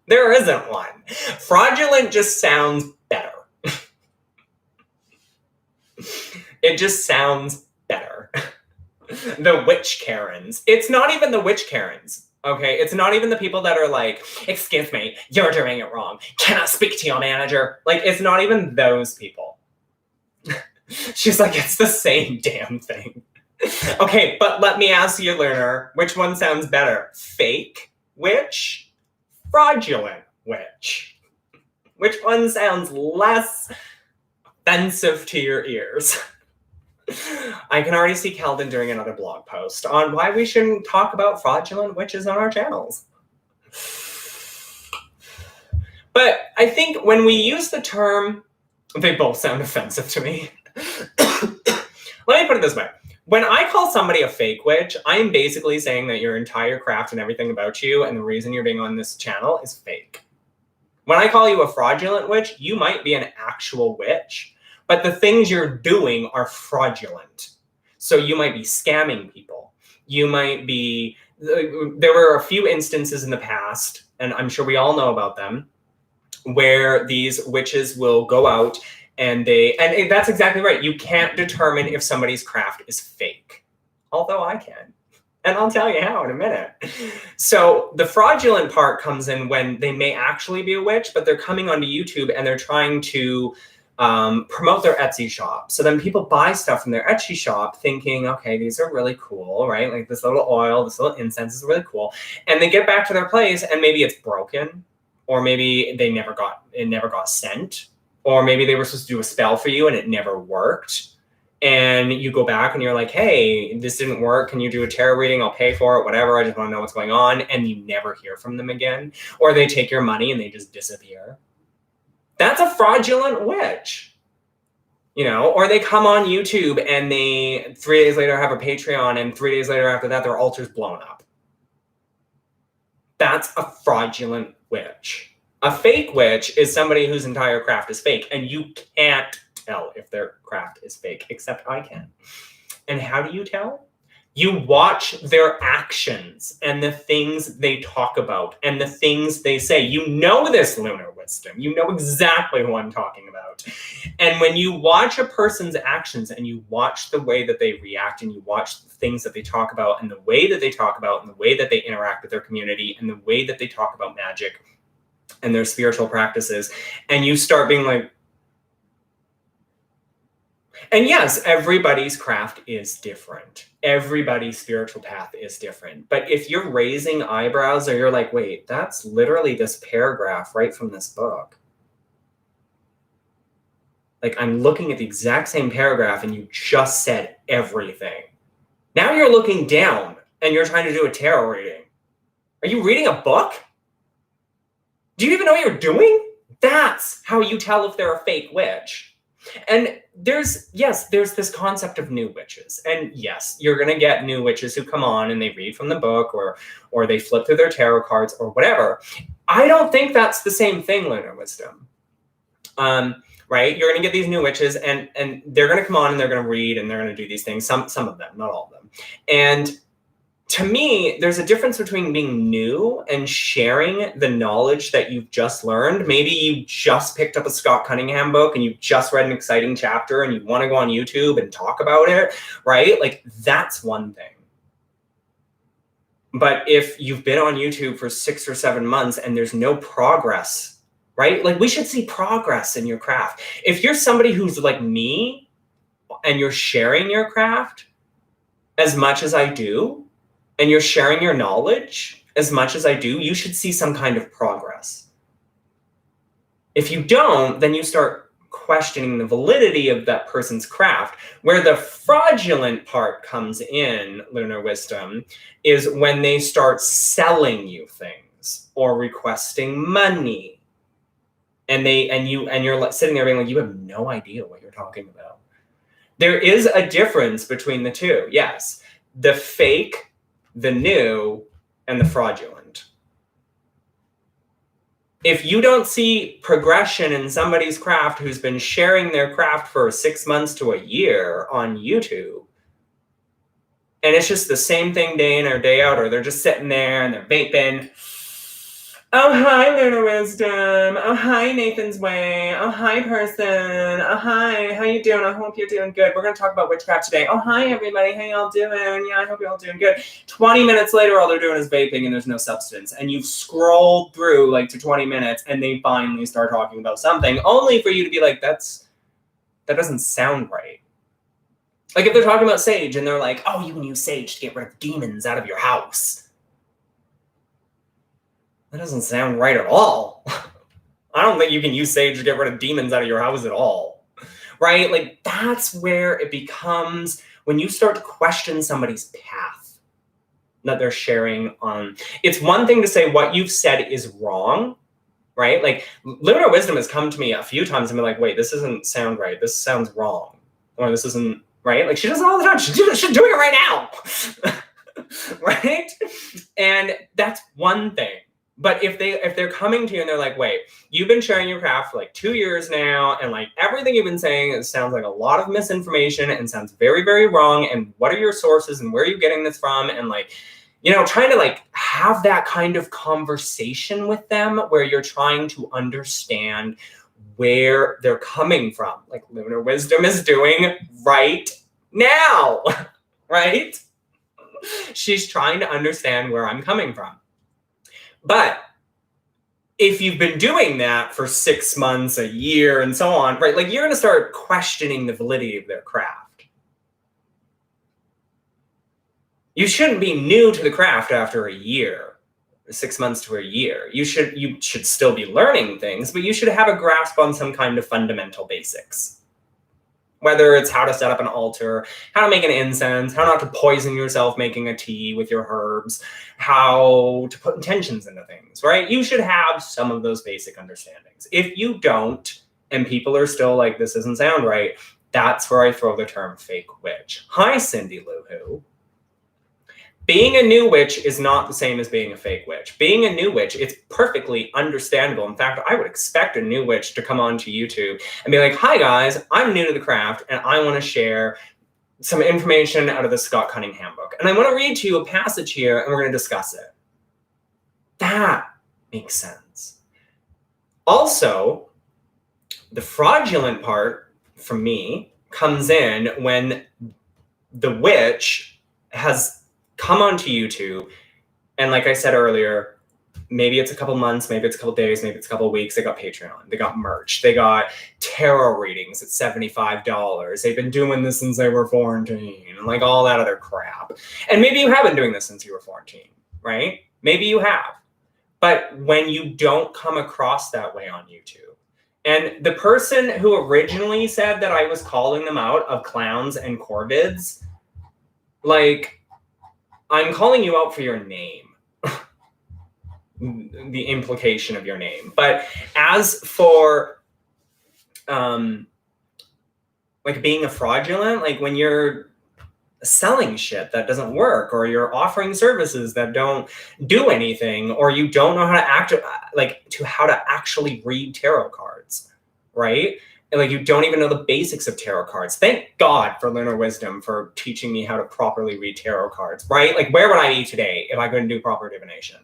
There isn't one. Fraudulent just sounds better. It just sounds better. The witch Karens. It's not even the witch Karens, okay? It's not even the people that are like, excuse me, you're doing it wrong. Can I speak to your manager? Like, it's not even those people. She's like, it's the same damn thing. Okay, but let me ask you, Lunar, which one sounds better? Fake witch? Fraudulent witch? Which one sounds less offensive to your ears? I can already see Calvin doing another blog post on why we shouldn't talk about fraudulent witches on our channels. But I think when we use the term, they both sound offensive to me. Let me put it this way. When I call somebody a fake witch, I am basically saying that your entire craft and everything about you and the reason you're being on this channel is fake. When I call you a fraudulent witch, you might be an actual witch, but the things you're doing are fraudulent. So you might be scamming people. You might be, there were a few instances in the past, and I'm sure we all know about them, where these witches will go out and that's exactly right. You can't determine if somebody's craft is fake, although I can. And I'll tell you how in a minute. So the fraudulent part comes in when they may actually be a witch, but they're coming onto YouTube and they're trying to promote their Etsy shop. So then people buy stuff from their Etsy shop thinking, okay, these are really cool, right? Like this little oil, this little incense is really cool. And they get back to their place and maybe it's broken, or maybe it never got sent, or maybe they were supposed to do a spell for you and it never worked. And you go back and you're like, hey, this didn't work. Can you do a tarot reading? I'll pay for it, whatever. I just want to know what's going on. And you never hear from them again. Or they take your money and they just disappear. That's a fraudulent witch. You know, or they come on YouTube and they 3 days later have a Patreon, and 3 days later after that, their altar's blown up. That's a fraudulent witch. A fake witch is somebody whose entire craft is fake, and you can't tell if their craft is fake, except I can. And how do you tell? You watch their actions and the things they talk about and the things they say. You know this, Lunar Wisdom. You know exactly who I'm talking about. And when you watch a person's actions and you watch the way that they react and you watch the things that they talk about and the way that they talk about and the way that they interact with their community and the way that they talk about magic and their spiritual practices, and you start being like, and yes, everybody's craft is different. Everybody's spiritual path is different. But if you're raising eyebrows or you're like, wait, that's literally this paragraph right from this book. Like, I'm looking at the exact same paragraph and you just said everything. Now you're looking down and you're trying to do a tarot reading. Are you reading a book? Do you even know what you're doing? That's how you tell if they're a fake witch. And there's this concept of new witches. And yes, you're going to get new witches who come on and they read from the book or they flip through their tarot cards or whatever. I don't think that's the same thing, Lunar Wisdom. Right? You're going to get these new witches and they're going to come on and they're going to read and they're going to do these things. Some of them, not all of them. And to me, there's a difference between being new and sharing the knowledge that you've just learned. Maybe you just picked up a Scott Cunningham book and you just read an exciting chapter and you want to go on YouTube and talk about it, right? Like, that's one thing. But if you've been on YouTube for 6 or 7 months and there's no progress, right? Like, we should see progress in your craft. If you're somebody who's like me and you're sharing your craft as much as I do, and you're sharing your knowledge as much as I do, you should see some kind of progress. If you don't, then you start questioning the validity of that person's craft. Where the fraudulent part comes in, Lunar Wisdom, is when they start selling you things or requesting money. And you're sitting there being like, you have no idea what you're talking about. There is a difference between the two. Yes, the fake, the new, and the fraudulent. If you don't see progression in somebody's craft who's been sharing their craft for 6 months to a year on YouTube, and it's just the same thing day in or day out, or they're just sitting there and they're vaping, oh, hi, Lunar Wisdom. Oh, hi, Nathan's Way. Oh, hi, person. Oh, hi. How you doing? I hope you're doing good. We're going to talk about witchcraft today. Oh, hi, everybody. How y'all doing? Yeah, I hope you're all doing good. 20 minutes later, all they're doing is vaping and there's no substance. And you've scrolled through like to 20 minutes and they finally start talking about something, only for you to be like, that doesn't sound right. Like if they're talking about sage and they're like, oh, you can use sage to get rid of demons out of your house. That doesn't sound right at all. I don't think you can use sage to get rid of demons out of your house at all, right? Like, that's where it becomes, when you start to question somebody's path that they're sharing on. It's one thing to say what you've said is wrong, right? Like, Lunar Wisdom has come to me a few times and been like, wait, this doesn't sound right. This sounds wrong. Or this isn't right. Like, she does it all the time. She's doing it right now. Right? And that's one thing. But if they're coming to you and they're like, wait, you've been sharing your craft for like 2 years now, and like everything you've been saying sounds like a lot of misinformation and sounds very, very wrong. And what are your sources and where are you getting this from? And like, trying to like have that kind of conversation with them where you're trying to understand where they're coming from, like Lunar Wisdom is doing right now, right? She's trying to understand where I'm coming from. But if you've been doing that for 6 months, a year, and so on, right, like you're going to start questioning the validity of their craft. You shouldn't be new to the craft after a year, 6 months to a year. You should still be learning things, but you should have a grasp on some kind of fundamental basics. Whether it's how to set up an altar, how to make an incense, how not to poison yourself making a tea with your herbs, how to put intentions into things, right? You should have some of those basic understandings. If you don't, and people are still like, this doesn't sound right, that's where I throw the term fake witch. Hi, Cindy Lou Who. Being a new witch is not the same as being a fake witch. Being a new witch, it's perfectly understandable. In fact, I would expect a new witch to come onto YouTube and be like, hi guys, I'm new to the craft and I want to share some information out of the Scott Cunningham book. And I want to read to you a passage here and we're going to discuss it. That makes sense. Also, the fraudulent part for me comes in when the witch has come onto YouTube, and like I said earlier, maybe it's a couple months, maybe it's a couple days, maybe it's a couple weeks, they got Patreon, they got merch, they got tarot readings at $75. They've been doing this since they were 14, and like all that other crap. And maybe you have been doing this since you were 14, right? Maybe you have. But when you don't come across that way on YouTube, and the person who originally said that I was calling them out of clowns and corvids, like, I'm calling you out for your name, the implication of your name. But as for like being a fraudulent, like when you're selling shit that doesn't work, or you're offering services that don't do anything, or you don't know how to actually read tarot cards, right? And like you don't even know the basics of tarot cards. Thank God for Lunar Wisdom for teaching me how to properly read tarot cards, right? Like where would I be today if I couldn't do proper divination,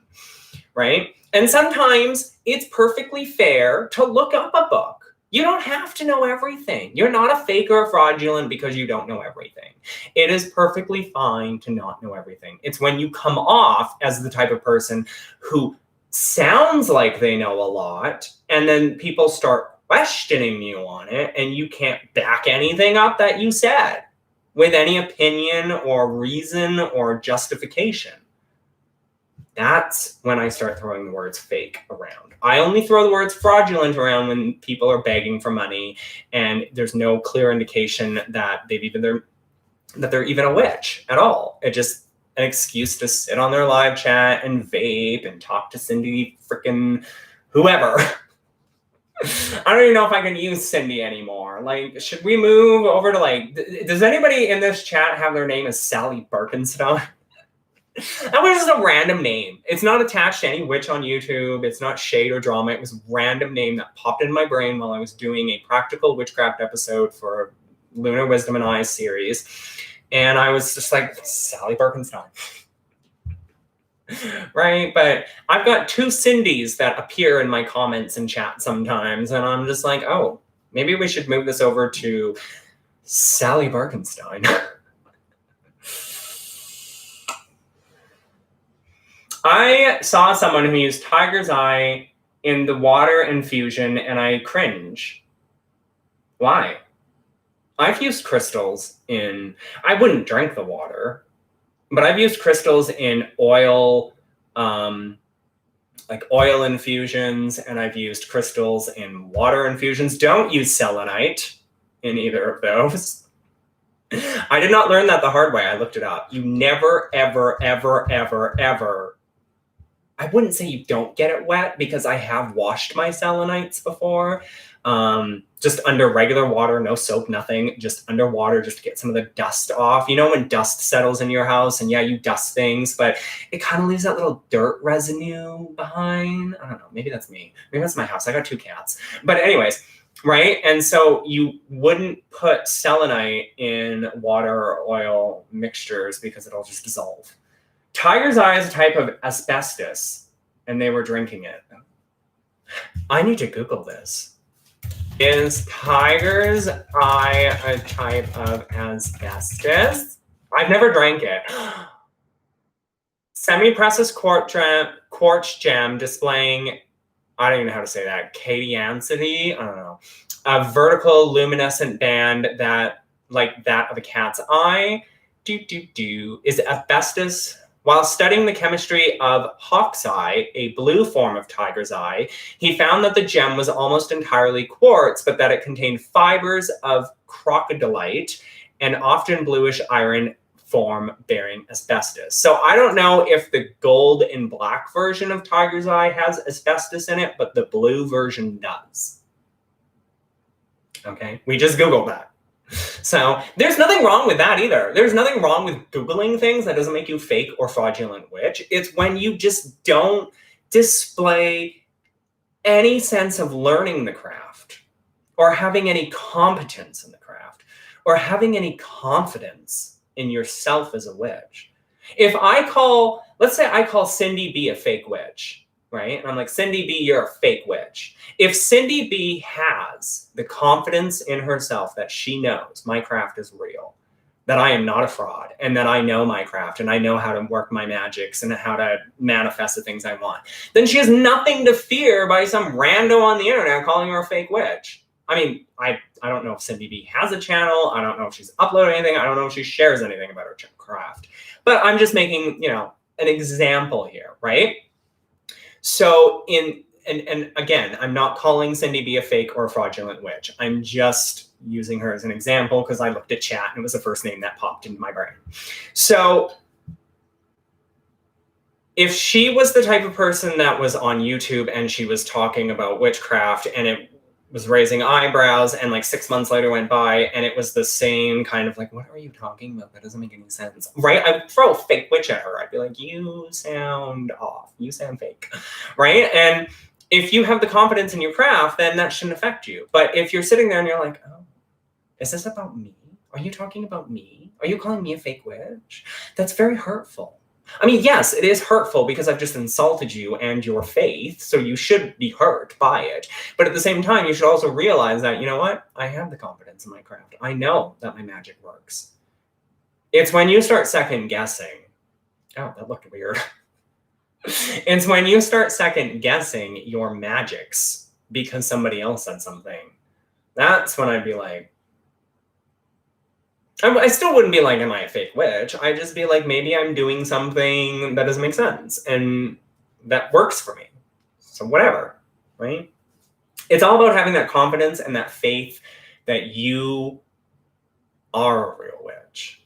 right? And sometimes it's perfectly fair to look up a book. You don't have to know everything. You're not a fake or a fraudulent because you don't know everything. It is perfectly fine to not know everything. It's when you come off as the type of person who sounds like they know a lot, and then people start questioning you on it, and you can't back anything up that you said with any opinion or reason or justification. That's when I start throwing the words fake around. I only throw the words fraudulent around when people are begging for money and there's no clear indication that they're even a witch at all. It's just an excuse to sit on their live chat and vape and talk to Cindy freaking whoever. I don't even know if I can use Cindy anymore. Like, should we move over to like, does anybody in this chat have their name as Sally Birkenstein? That was just a random name. It's not attached to any witch on YouTube. It's not shade or drama. It was a random name that popped in my brain while I was doing a practical witchcraft episode for Lunar Wisdom and I series. And I was just like, Sally Birkenstein. Right? But I've got 2 Cindys that appear in my comments and chat sometimes, and I'm just like, oh, maybe we should move this over to Sally Birkenstein. I saw someone who used Tiger's Eye in the water infusion, and I cringe. Why? I've used crystals I wouldn't drink the water, but I've used crystals in oil, like oil infusions, and I've used crystals in water infusions. Don't use selenite in either of those. I did not learn that the hard way. I looked it up. You never, ever, ever, ever, ever. I wouldn't say you don't get it wet because I have washed my selenites before. just under regular water, no soap, nothing, just underwater, just to get some of the dust off. You know, when dust settles in your house and yeah, you dust things, but it kind of leaves that little dirt residue behind. I don't know, maybe that's me. Maybe that's my house. I got 2 cats. But anyways, right? And so you wouldn't put selenite in water or oil mixtures because it'll just dissolve. Tiger's eye is a type of asbestos, and they were drinking it. I need to Google this. Is tiger's eye a type of asbestos? I've never drank it. Semi-precious quartz gem displaying, I don't even know how to say that, cadmiumity, I don't know, a vertical luminescent band that, like that of a cat's eye, is asbestos. While studying the chemistry of hawk's eye, a blue form of tiger's eye, he found that the gem was almost entirely quartz, but that it contained fibers of crocodylite and often bluish iron form bearing asbestos. So I don't know if the gold and black version of tiger's eye has asbestos in it, but the blue version does. Okay, we just Googled that. So there's nothing wrong with that either. There's nothing wrong with Googling things. That doesn't make you fake or fraudulent witch. It's when you just don't display any sense of learning the craft or having any competence in the craft or having any confidence in yourself as a witch. If I call, let's say I call Cindy B a fake witch, right? And I'm like, Cindy B, you're a fake witch. If Cindy B has the confidence in herself that she knows my craft is real, that I am not a fraud, and that I know my craft, and I know how to work my magics and how to manifest the things I want, then she has nothing to fear by some rando on the internet calling her a fake witch. I mean, I don't know if Cindy B has a channel. I don't know if she's uploaded anything. I don't know if she shares anything about her craft. But I'm just making, an example here, right? So and again, I'm not calling Cindy B a fake or a fraudulent witch. I'm just using her as an example because I looked at chat and it was the first name that popped into my brain. So if she was the type of person that was on YouTube and she was talking about witchcraft and it was raising eyebrows and like 6 months later went by and it was the same kind of like, what are you talking about? That doesn't make any sense, right? I'd throw a fake witch at her. I'd be like, you sound off. You sound fake, right? And if you have the confidence in your craft, then that shouldn't affect you. But if you're sitting there and you're like, oh, is this about me? Are you talking about me? Are you calling me a fake witch? That's very hurtful. I mean, yes, it is hurtful because I've just insulted you and your faith, so you should be hurt by it. But at the same time, you should also realize that, you know what? I have the confidence in my craft. I know that my magic works. It's when you start second guessing. Oh, that looked weird. It's when you start second guessing your magics because somebody else said something. That's when I'd be like, I still wouldn't be like, am I a fake witch? I'd just be like, maybe I'm doing something that doesn't make sense and that works for me. So whatever, right? It's all about having that confidence and that faith that you are a real witch,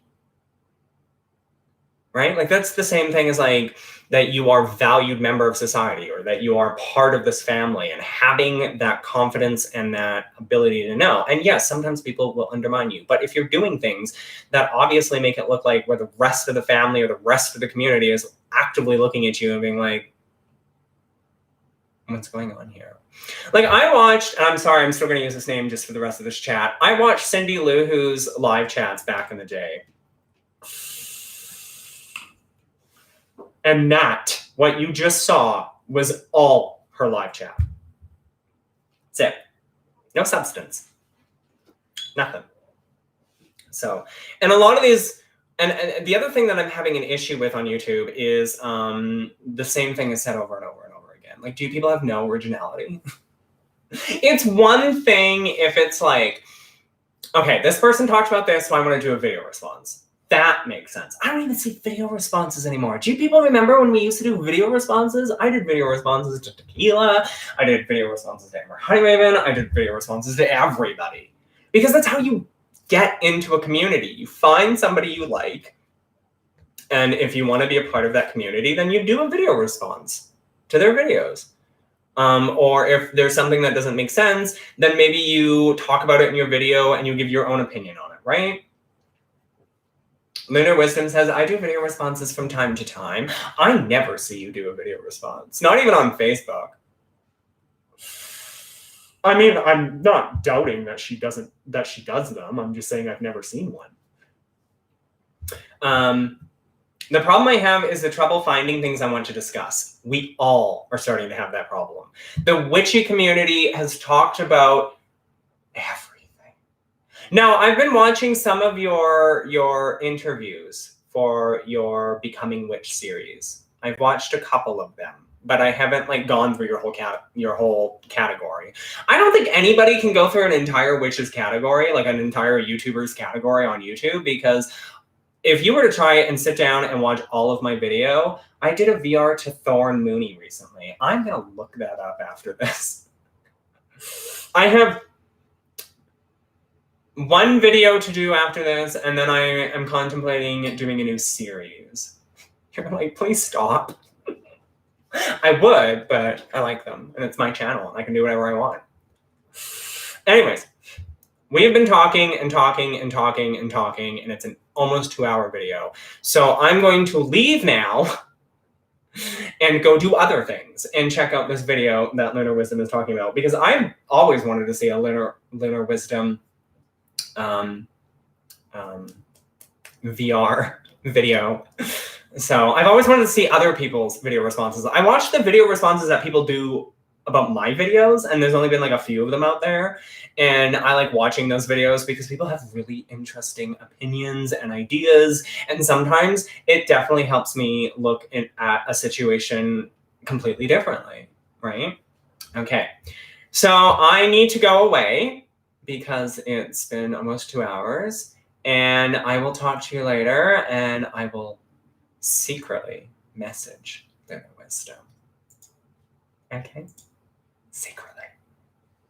right? Like that's the same thing as like that you are a valued member of society or that you are part of this family and having that confidence and that ability to know. And yes, sometimes people will undermine you, but if you're doing things that obviously make it look like where the rest of the family or the rest of the community is actively looking at you and being like, what's going on here? Like I watched, and I'm sorry, I'm still going to use this name just for the rest of this chat. I watched Cindy Lou Who's live chats back in the day. And that, what you just saw, was all her live chat. That's it. No substance. Nothing. So, and a lot of these, and the other thing that I'm having an issue with on YouTube is the same thing is said over and over and over again. Like, do people have no originality? It's one thing if it's like, okay, this person talked about this, so I want to do a video response. That makes sense. I don't even see video responses anymore. Do you people remember when we used to do video responses? I did video responses to Tequila. I did video responses to Amber Honeyraven. I did video responses to everybody. Because that's how you get into a community. You find somebody you like. And if you want to be a part of that community, then you do a video response to their videos. Or if there's something that doesn't make sense, then maybe you talk about it in your video and you give your own opinion on it, right? Lunar Wisdom says, I do video responses from time to time. I never see you do a video response, not even on Facebook. I mean, I'm not doubting that she does them. I'm just saying I've never seen one. The problem I have is the trouble finding things I want to discuss. We all are starting to have that problem. The witchy community has talked about everything. Now, I've been watching some of your interviews for your Becoming Witch series. I've watched a couple of them, but I haven't like gone through your whole category. I don't think anybody can go through an entire witches category, like an entire YouTuber's category on YouTube, because if you were to try and sit down and watch all of my video, I did a VR to Thorn Mooney recently. I'm going to look that up after this. I have one video to do after this, and then I am contemplating doing a new series. You're like, please stop. I would, but I like them, and it's my channel, and I can do whatever I want. Anyways, we have been talking and talking and talking and talking, and it's an almost 2-hour video. So I'm going to leave now and go do other things and check out this video that Lunar Wisdom is talking about, because I've always wanted to see a Lunar Wisdom VR video. So I've always wanted to see other people's video responses. I watched the video responses that people do about my videos, and there's only been like a few of them out there. And I like watching those videos because people have really interesting opinions and ideas. And sometimes it definitely helps me look at a situation completely differently, right? Okay, so I need to go away because it's been almost 2 hours, and I will talk to you later, and I will secretly message Lunar Wisdom. Okay? Secret.